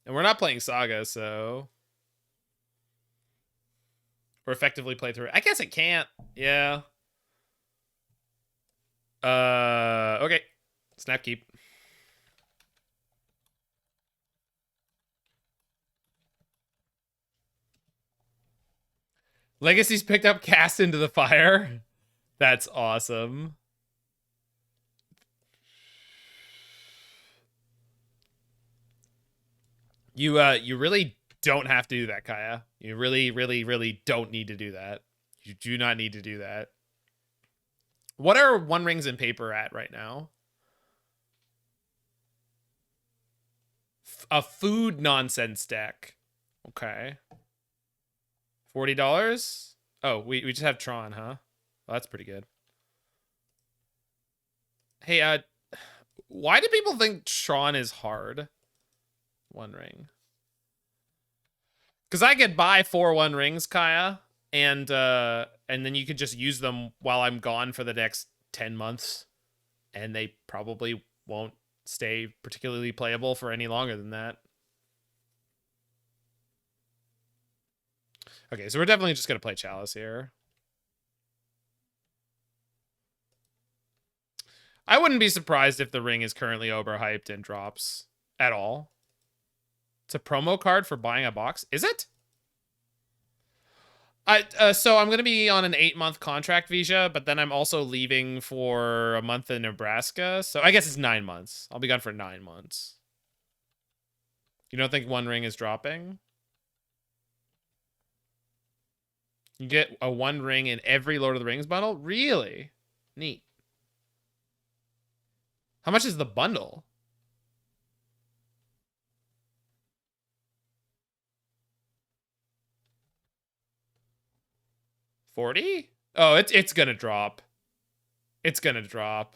And we're not playing Saga, so... Or effectively play through it. I guess it can't. Yeah. Okay. Snap keep. Legacy's picked up Cast into the Fire. That's awesome. You really don't have to do that, Kaya. You really, really, really don't need to do that. You do not need to do that. What are one rings in paper at right now? A food nonsense deck. Okay. $40? Oh, we just have Tron, huh? Well, that's pretty good. Hey, why do people think Tron is hard? One ring. Because I could buy 4 one rings, Kaya, and then you could just use them while I'm gone for the next 10 months, and they probably won't stay particularly playable for any longer than that. Okay, so we're definitely just going to play Chalice here. I wouldn't be surprised if the ring is currently overhyped and drops at all. It's a promo card for buying a box. Is it? So I'm gonna be on an 8-month contract visa, but then I'm also leaving for a month in Nebraska. So I guess it's 9 months. I'll be gone for 9 months. You don't think One Ring is dropping? You get a One Ring in every Lord of the Rings bundle? Really? Neat. How much is the bundle? 40? Oh, it's gonna drop. It's gonna drop.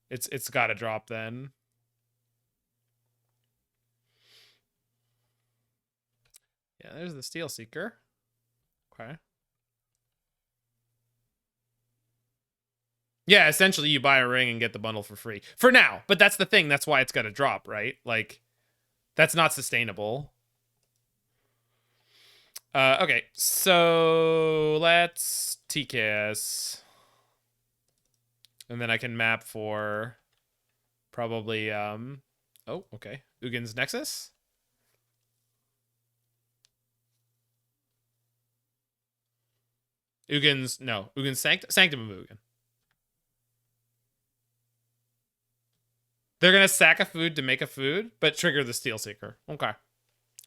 It's gotta drop then. Yeah, there's the Steel Seeker. Okay. Yeah, essentially you buy a ring and get the bundle for free. For now. But that's the thing. That's why it's gotta drop, right? Like, that's not sustainable. Okay, so let's TKS. And then I can map for probably, oh, okay. Ugin's Nexus? Ugin's Sanctum of Ugin. They're gonna sack a food to make a food, but trigger the Steel Seeker. Okay.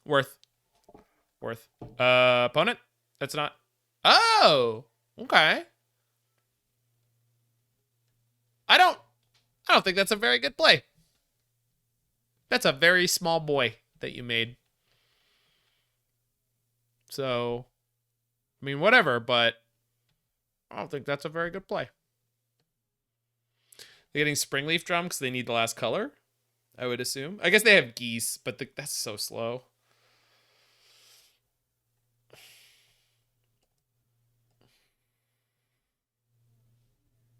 Worth. Opponent? That's not. Oh! Okay. I don't think that's a very good play. That's a very small boy that you made. So, I mean, whatever, but I don't think that's a very good play. They're getting Springleaf Drum because they need the last color, I would assume. I guess they have Geese, but that's so slow.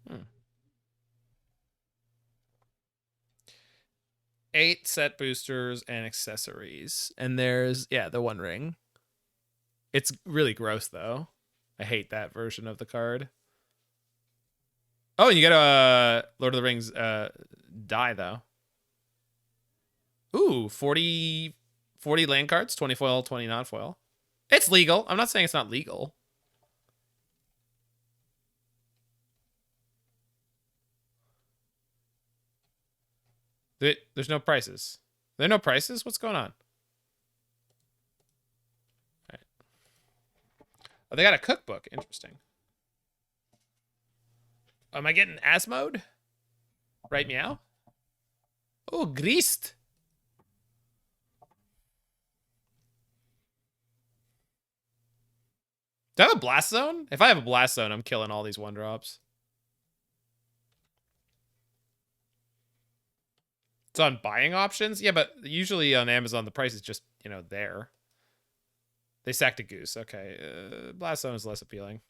Hmm. 8 set boosters and accessories. And there's, yeah, the One Ring. It's really gross, though. I hate that version of the card. Oh, and you get a Lord of the Rings die, though. Ooh, 40 land cards, 20 foil, 20 non-foil. It's legal. I'm not saying it's not legal. There's no prices. There are no prices? What's going on? All right. Oh, they got a cookbook. Interesting. Am I getting Asmode? Right, meow? Oh, Greased. Do I have a Blast Zone? If I have a Blast Zone, I'm killing all these 1-drops. It's on buying options? Yeah, but usually on Amazon, the price is just, there. They sacked a Goose. Okay. Blast Zone is less appealing.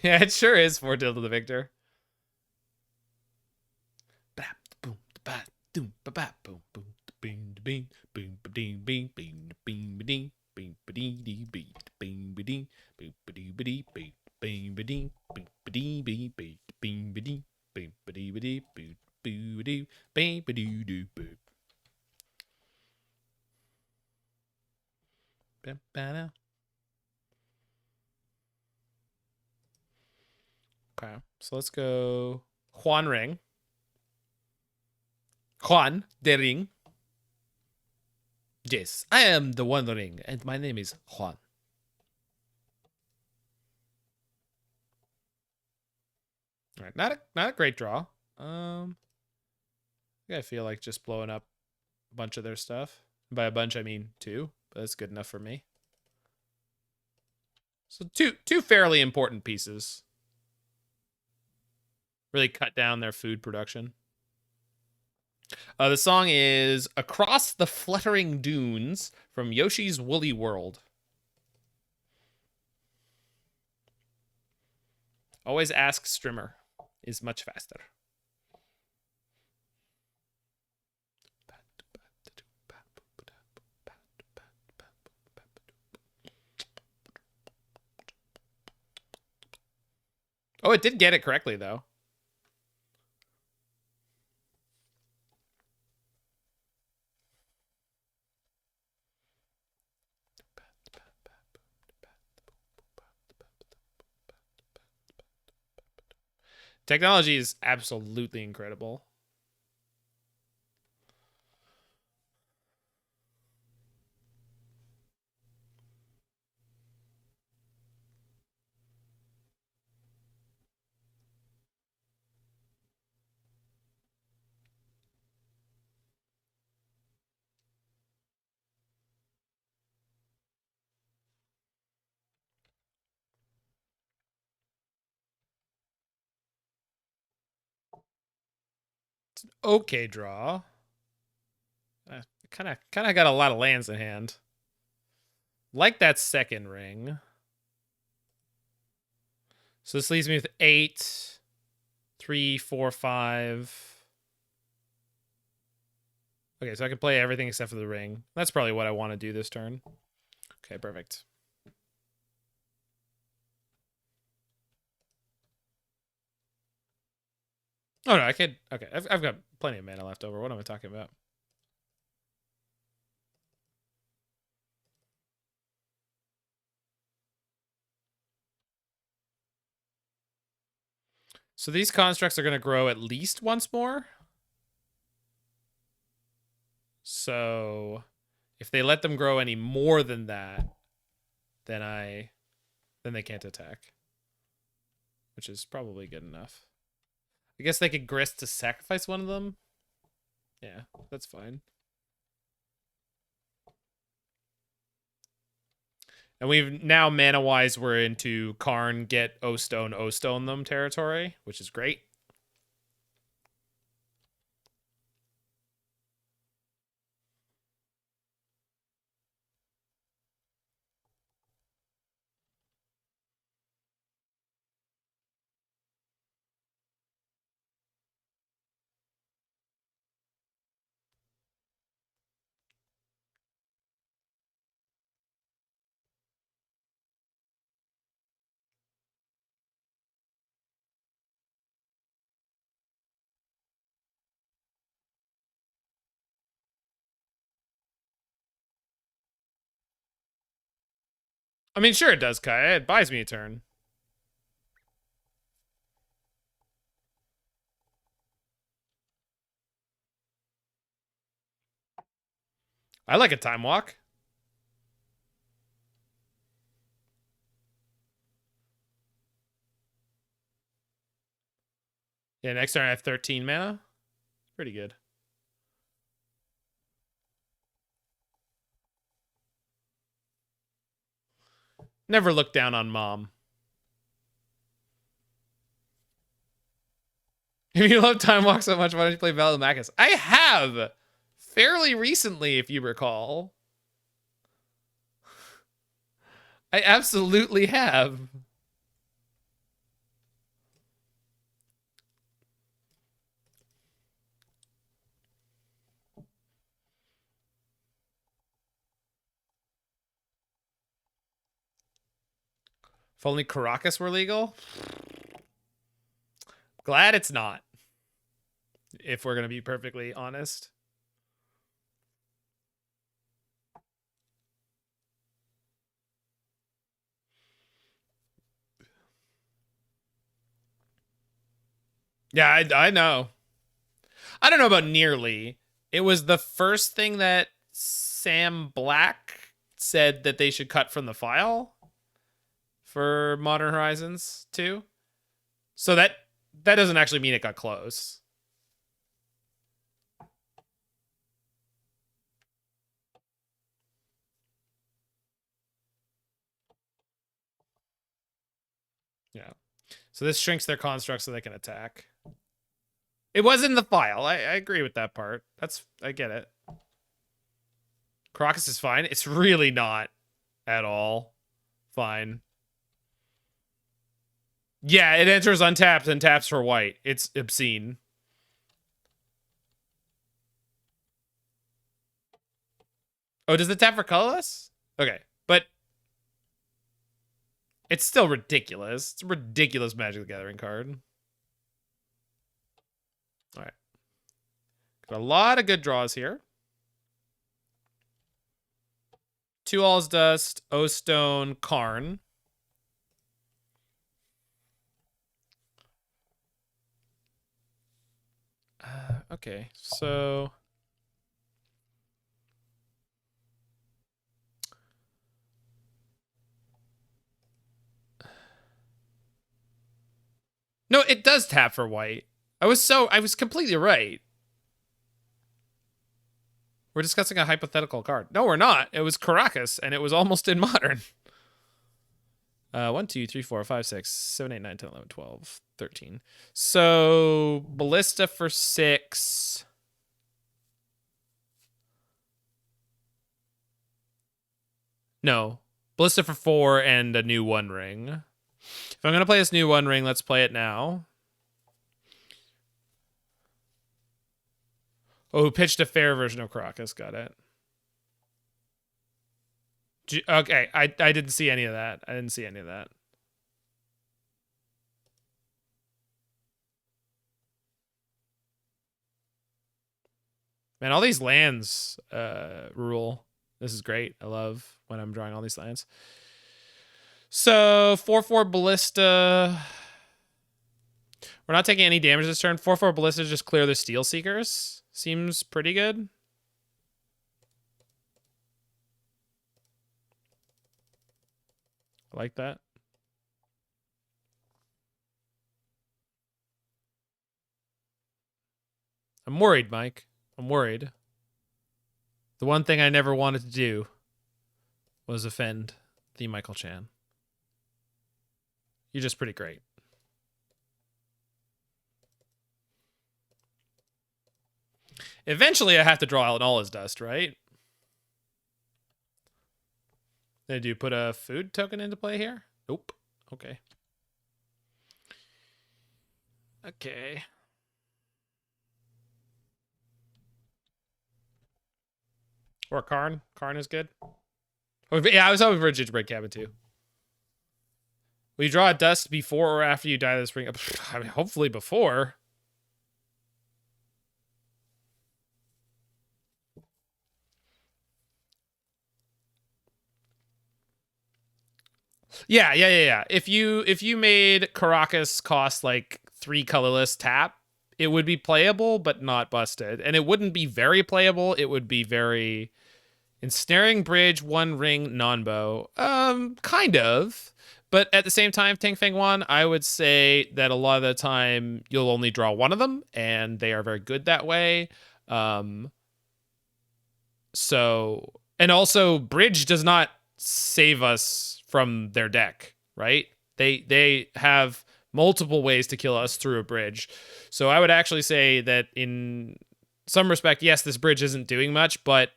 Yeah, it sure is 4 to the victor. Okay, so let's go Juan Ring. Juan de Ring. Yes, I am the One Ring, and my name is Juan. All right, not a great draw. I feel like just blowing up a bunch of their stuff. By a bunch, I mean 2, but that's good enough for me. So two fairly important pieces. Really cut down their food production. The song is Across the Fluttering Dunes from Yoshi's Woolly World. Always ask Strimmer is much faster. Oh, it did get it correctly, though. Technology is absolutely incredible. It's an okay draw. Kind of got a lot of lands in hand. Like that second ring. So this leaves me with 8, 3, 4, 5. Okay, so I can play everything except for the ring. That's probably what I want to do this turn. Okay, perfect. Oh no, I could. Okay, I've got plenty of mana left over. What am I talking about? So these constructs are going to grow at least once more. So if they let them grow any more than that, then they can't attack, which is probably good enough. I guess they could grist to sacrifice one of them. Yeah, that's fine. And we've now mana-wise, we're into Karn, get O-Stone them territory, which is great. I mean, sure it does, Kaya. It buys me a turn. I like a time walk. Yeah, next turn I have 13 mana. Pretty good. Never look down on mom. If you love Time Walk so much, why don't you play Valdemarcus? I have! Fairly recently, if you recall. I absolutely have. If only Caracas were legal. Glad it's not. If we're going to be perfectly honest. Yeah, I know. I don't know about nearly. It was the first thing that Sam Black said that they should cut from the file for Modern Horizons 2. So that doesn't actually mean it got close. Yeah. So this shrinks their construct so they can attack. It was in the file. I agree with that part. I get it. Caracas is fine. It's really not at all fine. Yeah, it enters untapped and taps for white. It's obscene. Oh, does it tap for colorless? Okay, but it's still ridiculous. It's a ridiculous Magic the Gathering card. All right. Got a lot of good draws here. 2 All's Dust, O-Stone, Karn. Okay, so... No, it does tap for white. I was completely right. We're discussing a hypothetical card. No, we're not. It was Caracas, and it was almost in Modern. 1, 2, 3, 4, 5, 6, 7, 8, 9, 10, 11, 12, 13. So, Ballista for 6. No. Ballista for 4 and a new One Ring. If I'm going to play this new One Ring, let's play it now. Oh, who pitched a fair version of Caracas. Got it. Okay, I didn't see any of that. I didn't see any of that. Man, all these lands rule. This is great. I love when I'm drawing all these lands. So, 4/4 Ballista. We're not taking any damage this turn. 4/4 Ballista just clear the Steel Seekers. Seems pretty good. I like that. I'm worried, Mike. I'm worried. The one thing I never wanted to do was offend the Michael Chan. You're just pretty great. Eventually, I have to draw out all his dust, right? Did you put a food token into play here? Nope. Okay. Okay. Or Karn. Karn is good. Oh, yeah, I was hoping for a Gingerbread Cabin too. Will you draw a dust before or after you die this ring? I mean, hopefully before. Yeah. If you made Caracas cost like 3 colorless tap, it would be playable but not busted. And it wouldn't be very playable. It would be very ensnaring bridge, 1 ring, non-bow. Kind of. But at the same time, Tang Feng Wan, I would say that a lot of the time you'll only draw one of them, and they are very good that way. So, and also bridge does not save us from their deck, right? They have multiple ways to kill us through a bridge. So I would actually say that in some respect, yes, this bridge isn't doing much, but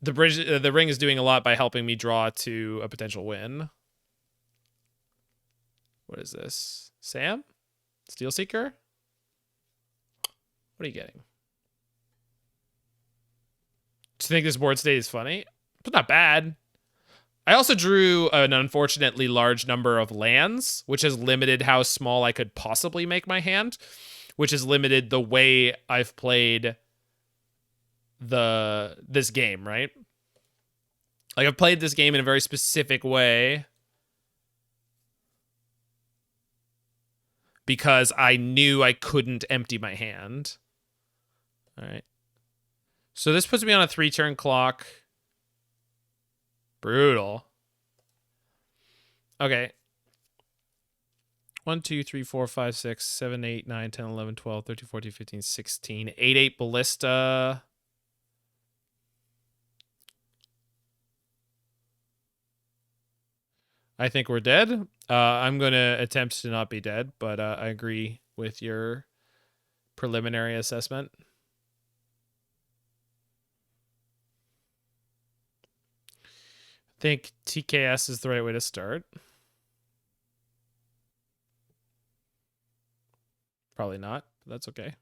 the ring is doing a lot by helping me draw to a potential win. What is this? Sam? Steel Seeker? What are you getting? Do you think this board state is funny? But not bad. I also drew an unfortunately large number of lands, which has limited how small I could possibly make my hand, which has limited the way I've played this game, right? Like, I've played this game in a very specific way because I knew I couldn't empty my hand. All right. So this puts me on a 3-turn clock. Brutal. Okay. 1, 2, 3, 4, 5, 6, 7, 8, 9, 10, 11, 12, 13, 14, 15, 16. 8 Ballista. I think we're dead. I'm going to attempt to not be dead, but I agree with your preliminary assessment. I think TKS is the right way to start. Probably not, but that's okay.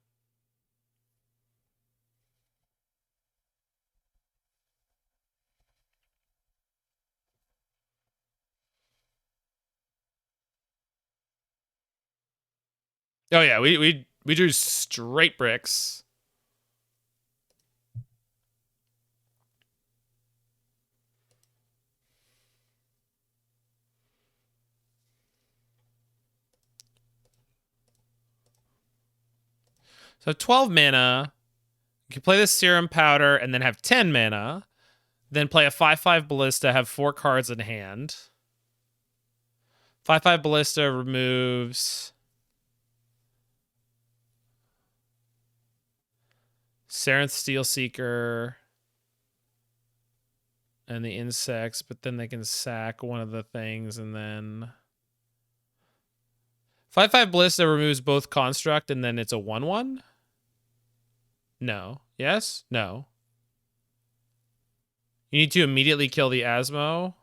Oh yeah, we drew straight bricks. So 12 mana. You can play this Serum Powder and then have 10 mana. Then play a 5/5 Ballista, have 4 cards in hand. 5/5 Ballista removes Sarenth Steelseeker and the insects, but then they can sack one of the things, and then 5/5 Ballista removes both construct, and then it's a 1/1. No. Yes? No. You need to immediately kill the Asmo.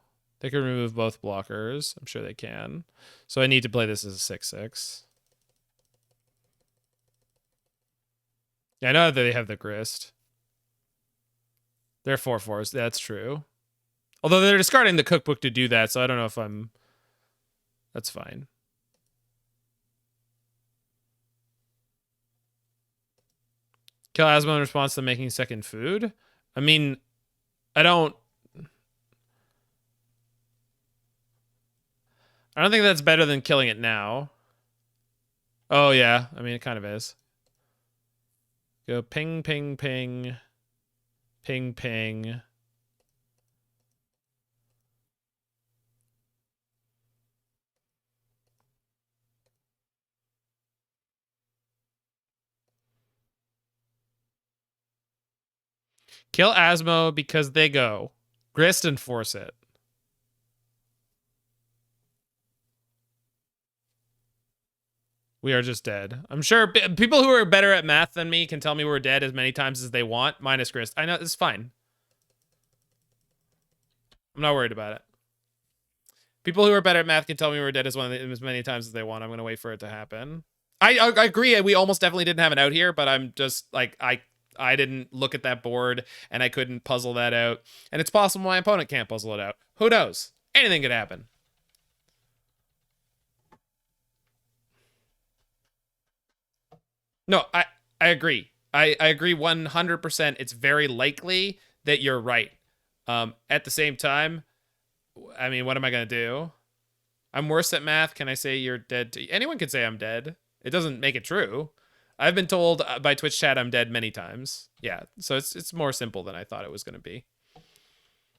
They can remove both blockers. I'm sure they can. So I need to play this as a 6/6. Yeah, I know that they have the Grist. They're 4/4s. That's true. Although they're discarding the cookbook to do that, so I don't know if I'm... That's fine. Kill Asmo in response to making second food? I mean, I don't think that's better than killing it now. Oh, yeah. I mean, it kind of is. Go ping, ping, ping. Ping, ping. Kill Asmo because they go. Grist and force it. We are just dead. I'm sure people who are better at math than me can tell me we're dead as many times as they want, minus Grist. I know, it's fine. I'm not worried about it. People who are better at math can tell me we're dead as many times as they want. I'm going to wait for it to happen. I agree. We almost definitely didn't have an out here, but I'm just like, I didn't look at that board and I couldn't puzzle that out. And it's possible my opponent can't puzzle it out. Who knows? Anything could happen. No, I agree. I agree 100%. It's very likely that you're right. At the same time, I mean, what am I going to do? I'm worse at math. Can I say you're dead? Anyone can say I'm dead. It doesn't make it true. I've been told by Twitch chat I'm dead many times. Yeah, so it's more simple than I thought it was going to be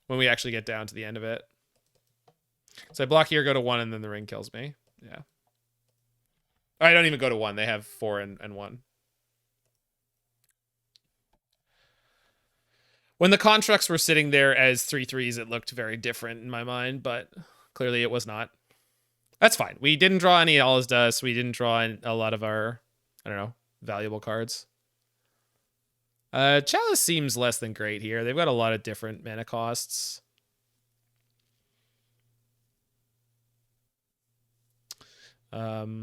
when we actually get down to the end of it. So I block here, go to 1, and then the ring kills me. Yeah. I don't even go to 1. They have 4 and 1. When the constructs were sitting there as 3/3s, it looked very different in my mind, but clearly it was not. That's fine. We didn't draw any All Is Dust. We didn't draw a lot of our, I don't know, valuable cards. Chalice seems less than great here. They've got a lot of different mana costs. I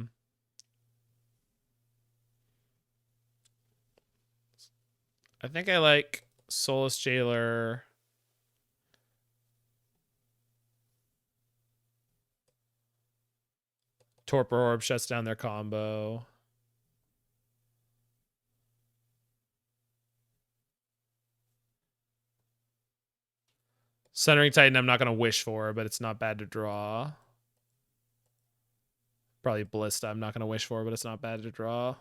think I like Soulless Jailer. Torpor Orb shuts down their combo. Sundering Titan I'm not going to wish for, but it's not bad to draw. Probably Ballista I'm not going to wish for, but it's not bad to draw.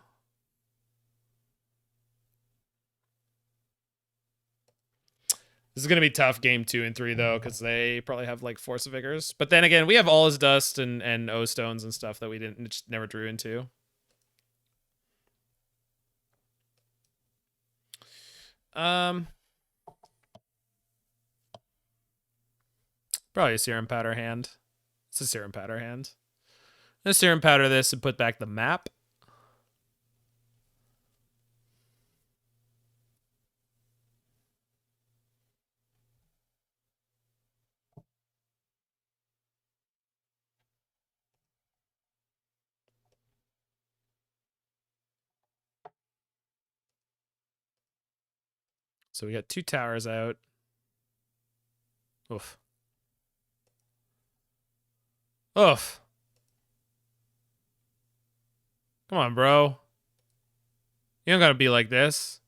This is going to be tough game 2 and 3, though, because they probably have, like, Force of Vigors. But then again, we have All Is Dust and O-Stones and stuff that we just never drew into. Probably a Serum Powder hand. It's a Serum Powder hand. Let's Serum Powder this and put back the map. So we got 2 towers out. Oof. Oof. Come on, bro. You don't gotta be like this.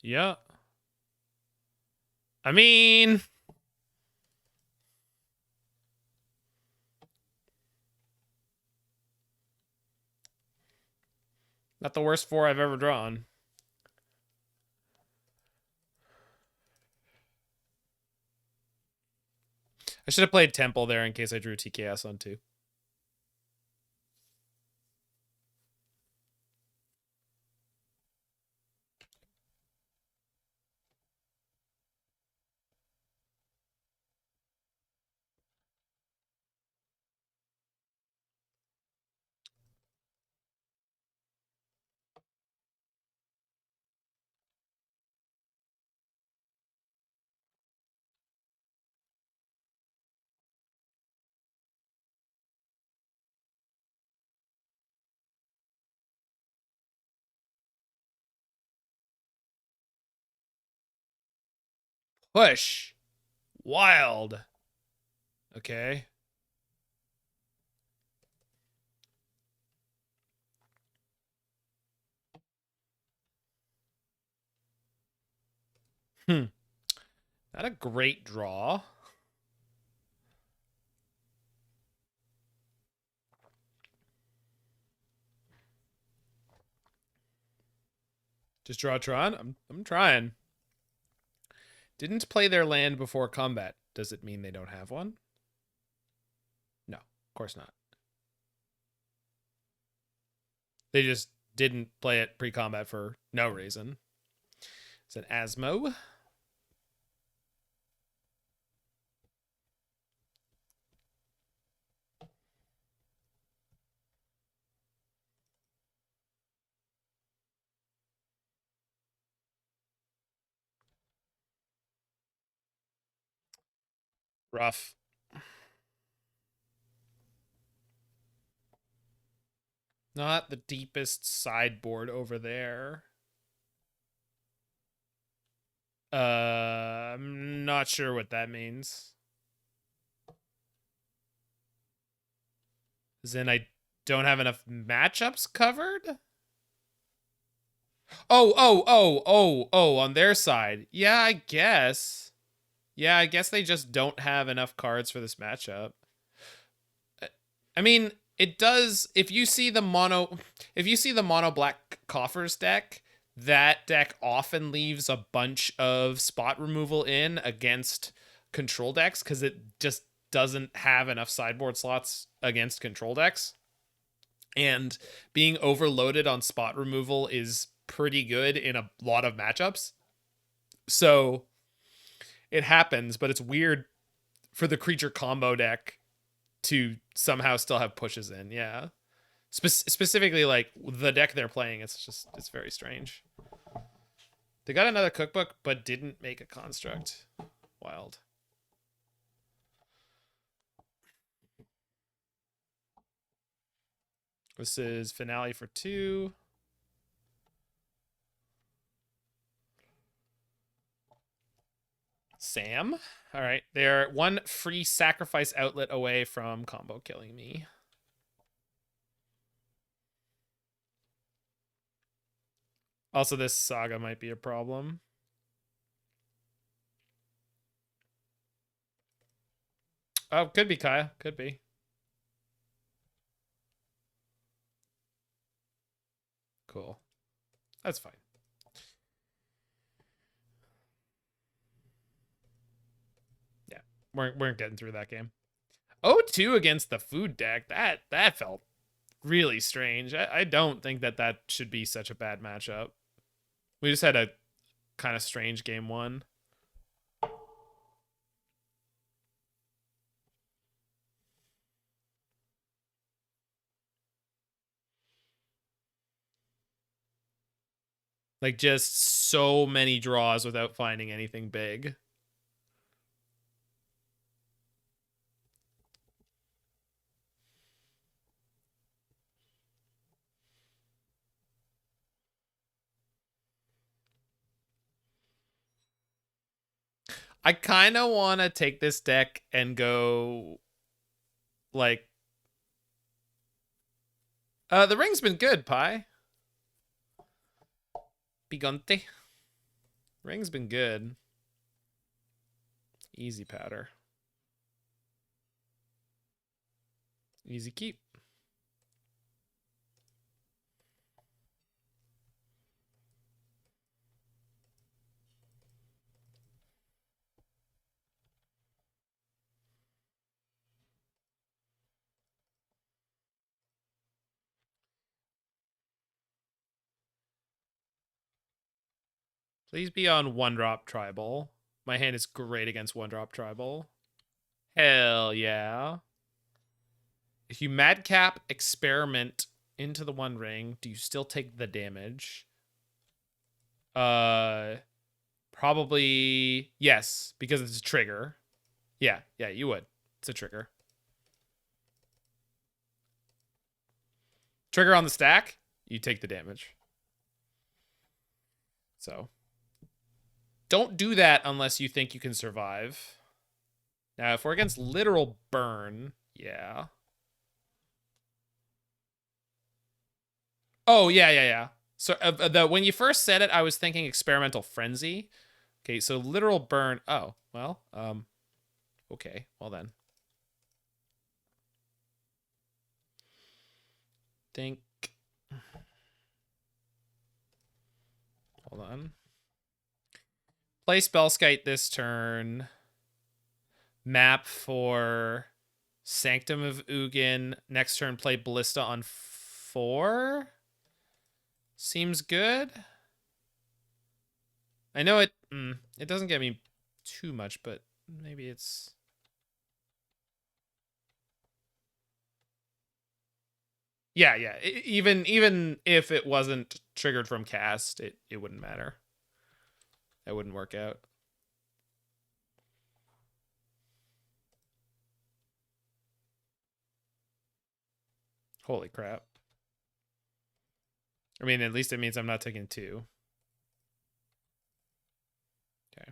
Yeah. I mean... Not the worst 4 I've ever drawn. I should have played Temple there in case I drew TKS on 2. Push. Wild. Okay. Not a great draw. Just draw Tron? I'm trying. Didn't play their land before combat. Does it mean they don't have one? No, of course not. They just didn't play it pre-combat for no reason. It's an Asmo. Rough. Not the deepest sideboard over there. I'm not sure what that means. As in, I don't have enough matchups covered? Oh, on their side. Yeah, I guess. Yeah, I guess they just don't have enough cards for this matchup. I mean, it does if you see the mono black coffers deck, that deck often leaves a bunch of spot removal in against control decks because it just doesn't have enough sideboard slots against control decks. And being overloaded on spot removal is pretty good in a lot of matchups. So it happens, but it's weird for the creature combo deck to somehow still have pushes in. Yeah. Specifically, like the deck they're playing, it's very strange. They got another cookbook, but didn't make a construct. Wild. This is finale for 2. Sam. All right. They're 1 free sacrifice outlet away from combo killing me. Also, this saga might be a problem. Oh, could be Kaya. Could be. Cool. That's fine. Yeah. Weren't getting through that game. 0-2 against the food deck. That felt really strange. I don't think that should be such a bad matchup. We just had a kind of strange game one. Like just so many draws without finding anything big. I kind of want to take this deck and go like the ring's been good, Pi. Bigante. Ring's been good. Easy powder. Easy keep. Please be on 1-drop tribal. My hand is great against 1-drop tribal. Hell yeah. If you madcap experiment into the One Ring, do you still take the damage? Probably yes, because it's a trigger. Yeah, you would. It's a trigger. Trigger on the stack, you take the damage. So don't do that unless you think you can survive. Now, if we're against literal burn, yeah. Oh, yeah. So when you first said it, I was thinking experimental frenzy. Okay, so literal burn. Oh, well, okay, well then. Think. Hold on. Play Spellskite this turn. Map for Sanctum of Ugin. Next turn, play Ballista on 4. Seems good. I know it doesn't get me too much, but maybe it's... Yeah. Even if it wasn't triggered from cast, it wouldn't matter. That wouldn't work out. Holy crap. I mean, at least it means I'm not taking 2. Okay.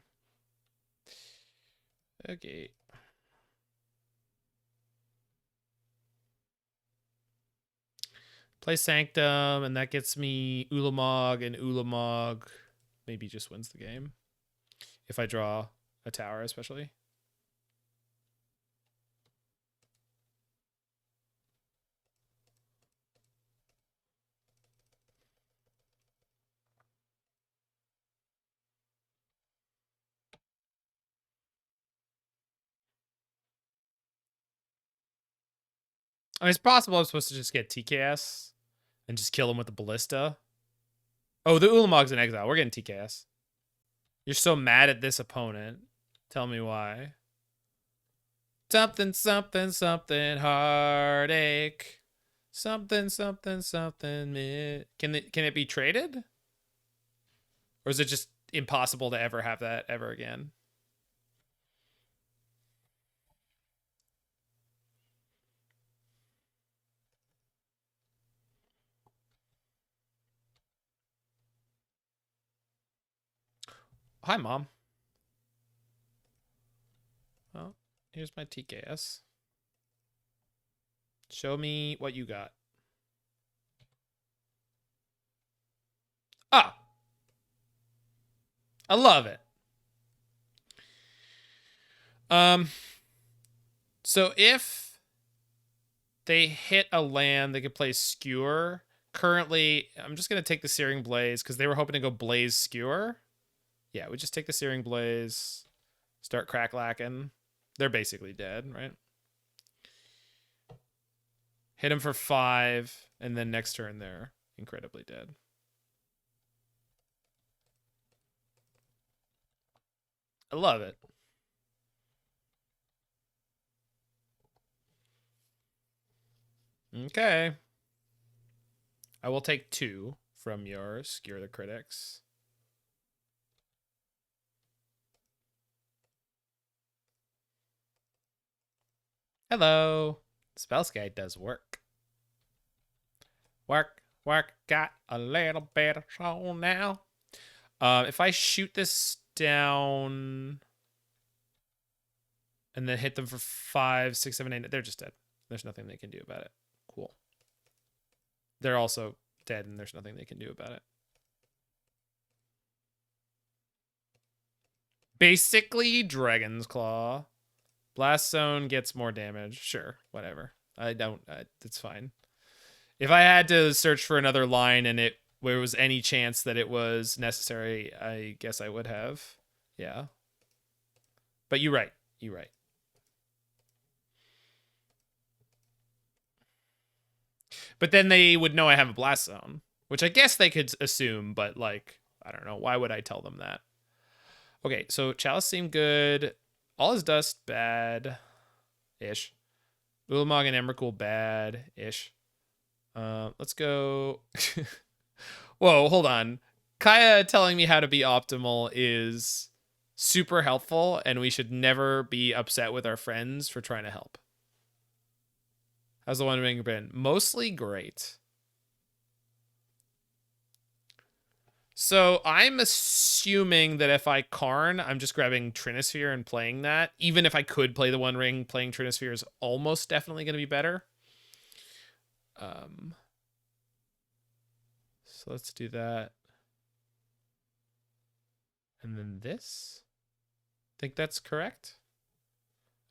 Okay. Play Sanctum, and that gets me Ulamog, and Ulamog maybe just wins the game. If I draw a tower, especially. I mean, it's possible I'm supposed to just get TKS and just kill him with the Ballista. Oh, the Ulamog's in exile. We're getting TKS. You're so mad at this opponent. Tell me why. Something heartache. Something. Can it be traded? Or is it just impossible to ever have that ever again? Hi, Mom. Well, here's my TKS. Show me what you got. Ah! I love it. So if they hit a land, they could play Skewer. Currently, I'm just going to take the Searing Blaze because they were hoping to go Blaze Skewer. Yeah, we just take the Searing Blaze, start crack-lacking. They're basically dead, right? Hit them for 5, and then next turn they're incredibly dead. I love it. Okay. I will take 2 from your Skewer the Critics. Hello. Spellskite does work. Work, got a little bit of soul now. If I shoot this down and then hit them for 5, 6, 7, 8, they're just dead. There's nothing they can do about it. Cool. They're also dead, and there's nothing they can do about it. Basically, Dragon's Claw. Blast Zone gets more damage. Sure, whatever. I don't. It's fine. If I had to search for another line and there was any chance that it was necessary, I guess I would have. Yeah. But you're right. You're right. But then they would know I have a Blast Zone, which I guess they could assume, but like, I don't know. Why would I tell them that? Okay, so Chalice seemed good. All Is Dust, bad-ish. Ulamog and Emrakul, bad-ish. Let's go. Whoa, hold on. Kaya telling me how to be optimal is super helpful, and we should never be upset with our friends for trying to help. How's the One Ring been? Mostly great. So I'm assuming that if I Karn, I'm just grabbing Trinisphere and playing that. Even if I could play the One Ring, playing Trinisphere is almost definitely going to be better. So let's do that. And then this? Think that's correct?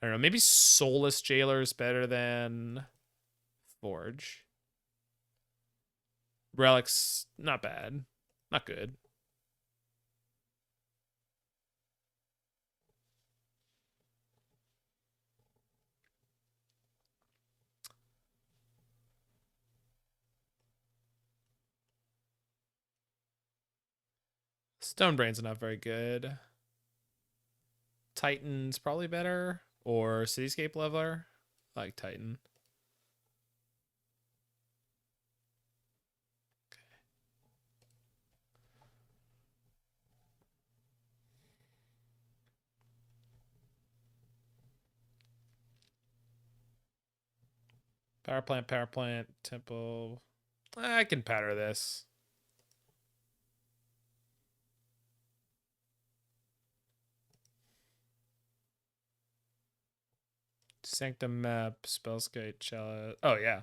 I don't know. Maybe Soulless Jailer is better than Forge. Relics, not bad. Not good. Stonebrain's not very good. Titan's probably better. Or Cityscape Leveler. I like Titan. Power plant, temple. I can powder this. Sanctum map, Spellskite, Chalice. Oh, yeah.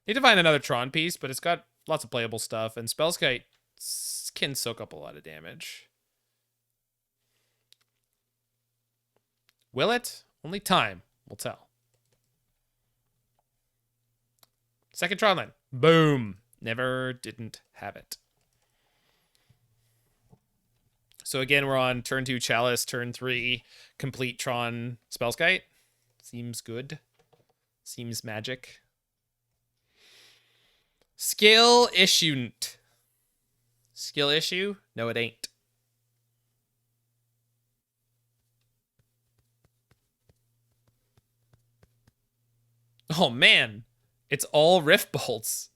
Need to find another Tron piece, but it's got lots of playable stuff, and Spellskite can soak up a lot of damage. Will it? Only time will tell. Second Tron line. Boom. Never didn't have it. So again, we're on turn 2 Chalice, turn 3 complete Tron Spellskite. Seems good. Seems magic. Skill issue. Skill issue? No, it ain't. Oh man, it's all Rift Bolts.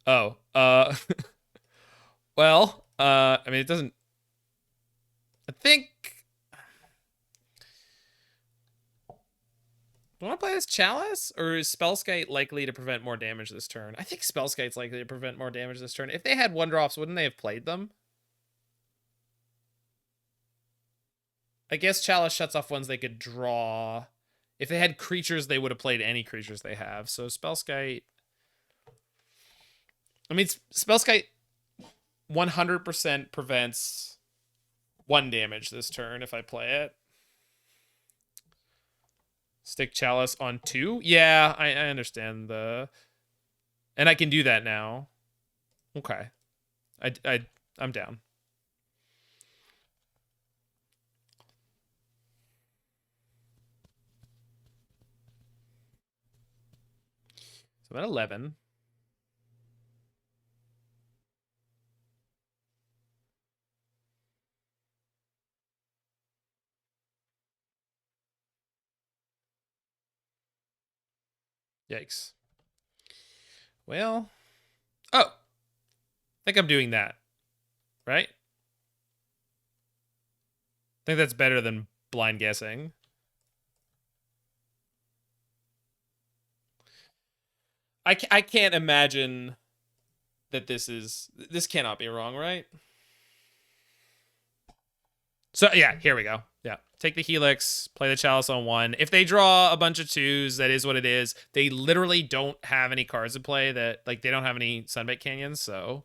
Oh, well, I mean, it doesn't. I think. Do I want to play this Chalice, or is Spellskite likely to prevent more damage this turn? I think Spellskite's likely to prevent more damage this turn. If they had 1-drops, wouldn't they have played them? I guess Chalice shuts off ones they could draw. If they had creatures, they would have played any creatures they have. So Spellskite. I mean, Spellskite 100% prevents 1 damage this turn if I play it. Stick Chalice on 2? Yeah, I understand the... And I can do that now. Okay. I'm down. So I'm at 11. Yikes. Well, oh, I think I'm doing that, right? I think that's better than blind guessing. I can't imagine that this cannot be wrong, right? So yeah, here we go. Yeah, take the Helix, play the Chalice on one. If they draw a bunch of twos, that is what it is. They literally don't have any cards in play that like they don't have any Sunbait Canyons, so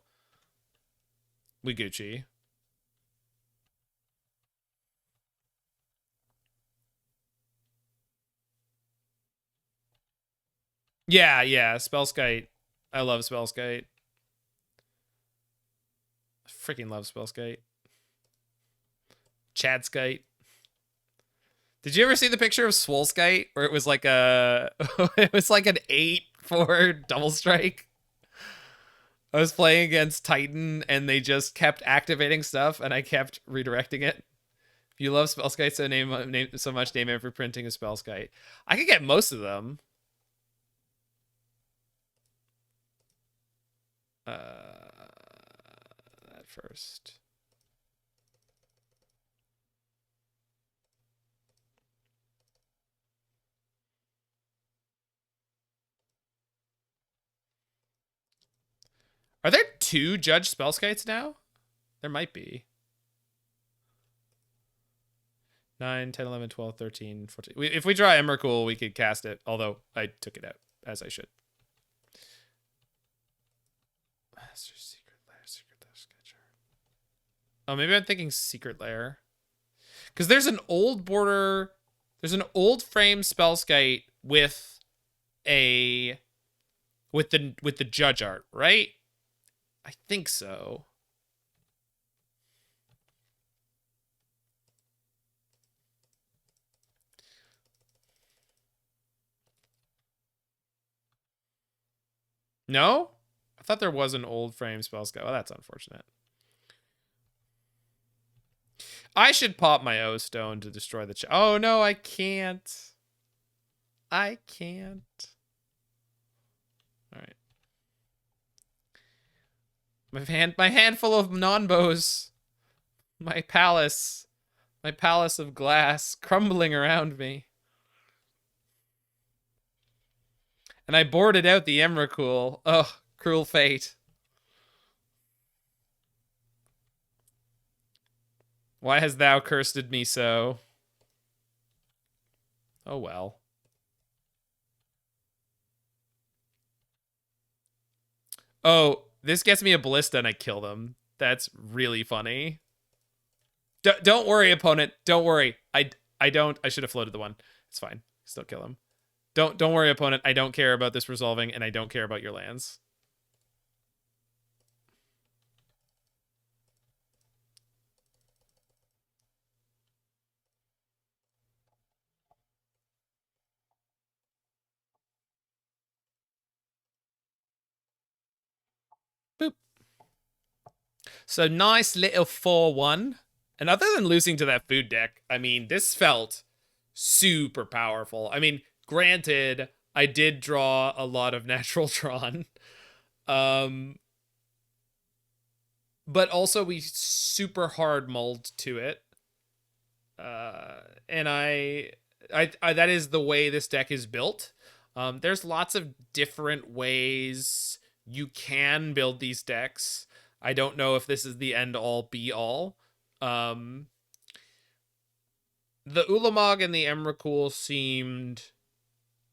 we Gucci. Yeah, yeah, Spellskite. I love Spellskite. Freaking love Spellskite. Chadskite. Did you ever see the picture of Swolskite where it was like a it was like an 8 for double strike? I was playing against Titan and they just kept activating stuff and I kept redirecting it. If you love Spellskite so much, name every printing of Spellskite. I could get most of them. That first. Are there 2 Judge Spellskites now? There might be. 9, 10, 11, 12, 13, 14. If we draw Emrakul, we could cast it, although I took it out, as I should. Master Secret Lair, Secret Lair Sketcher. Oh, maybe I'm thinking Secret Lair. Because there's an old border, there's an old frame Spellskite with a with the judge art, right? I think so. No? I thought there was an old frame Spellskite. Well, that's unfortunate. I should pop my O stone to destroy the oh no, I can't. I can't. All right. My handful of non-bows. My palace of glass crumbling around me. And I boarded out the Emrakul. Ugh, cruel fate. Why hast thou cursed me so? Oh well. Oh, this gets me a ballista and I kill them. That's really funny. Don't worry, opponent. Don't worry. I don't. I should have floated the one. It's fine. Still kill him. Don't worry, opponent. I don't care about this resolving, and I don't care about your lands. Boop. So nice little 4-1. And other than losing to that food deck, I mean, this felt super powerful. I mean, granted, I did draw a lot of natural Tron. Um, but also we super hard mulled to it. And I that is the way this deck is built. There's lots of different ways you can build these decks. I don't know if this is the end all be all. The Ulamog and the Emrakul seemed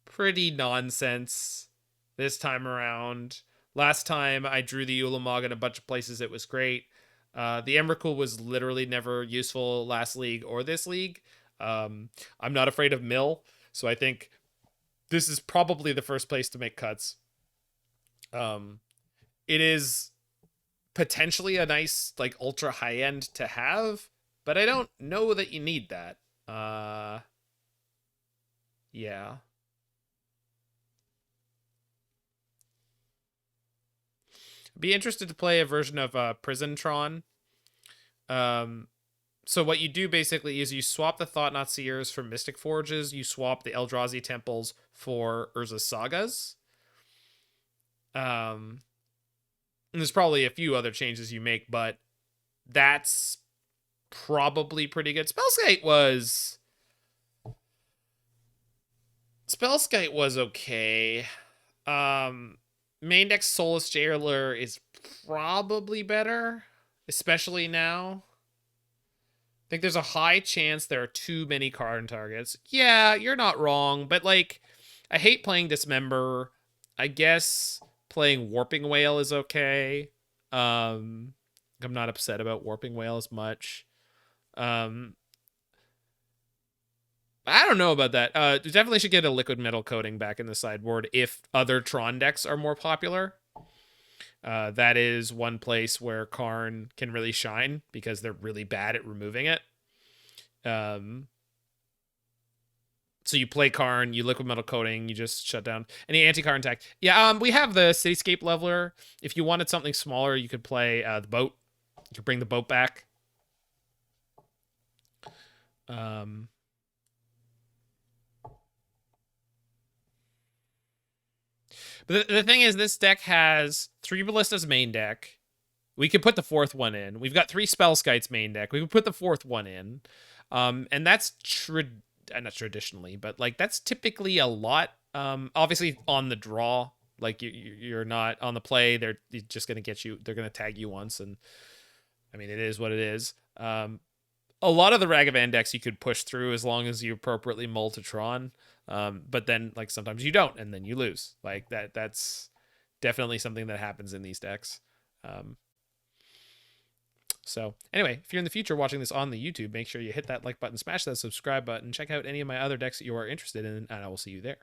pretty nonsense this time around. Last time I drew the Ulamog in a bunch of places, it was great. The Emrakul was literally never useful last league or this league. I'm not afraid of Mill, so I think this is probably the first place to make cuts. It is potentially a nice, like, ultra high end to have, but I don't know that you need that. Yeah. Be interested to play a version of Prison Tron. So what you do basically is you swap the Thought-Knot Seers for Mystic Forges, you swap the Eldrazi Temples for Urza Sagas. And there's probably a few other changes you make, but that's probably pretty good. Spellskite was okay. Main deck Soulless Jailer is probably better, especially now. I think there's a high chance there are too many card targets. Yeah, you're not wrong, but like, I hate playing Dismember. I guess playing Warping Whale is okay. I'm not upset about Warping Whale as much. Um, I don't know about that. You definitely should get a liquid metal coating back in the sideboard if other Tron decks are more popular. That is one place where Karn can really shine because they're really bad at removing it. So you play Karn, you liquid metal coating, you just shut down any anti-Karn attack. Yeah, we have the Cityscape Leveler. If you wanted something smaller, you could play the boat. You could bring the boat back. But the thing is, this deck has 3 Ballistas main deck. We could put the 4th one in. We've got 3 Spellskites main deck. We could put the 4th one in. And that's not traditionally, but like that's typically a lot. Obviously on the draw, like you're not on the play. They're just gonna get you. They're gonna tag you once, and I mean it is what it is. A lot of the Ragavan decks you could push through as long as you appropriately mull to Tron. But then like sometimes you don't, and then you lose. Like that's definitely something that happens in these decks. So anyway, if you're in the future watching this on the YouTube, make sure you hit that like button, smash that subscribe button, check out any of my other decks that you are interested in, and I will see you there.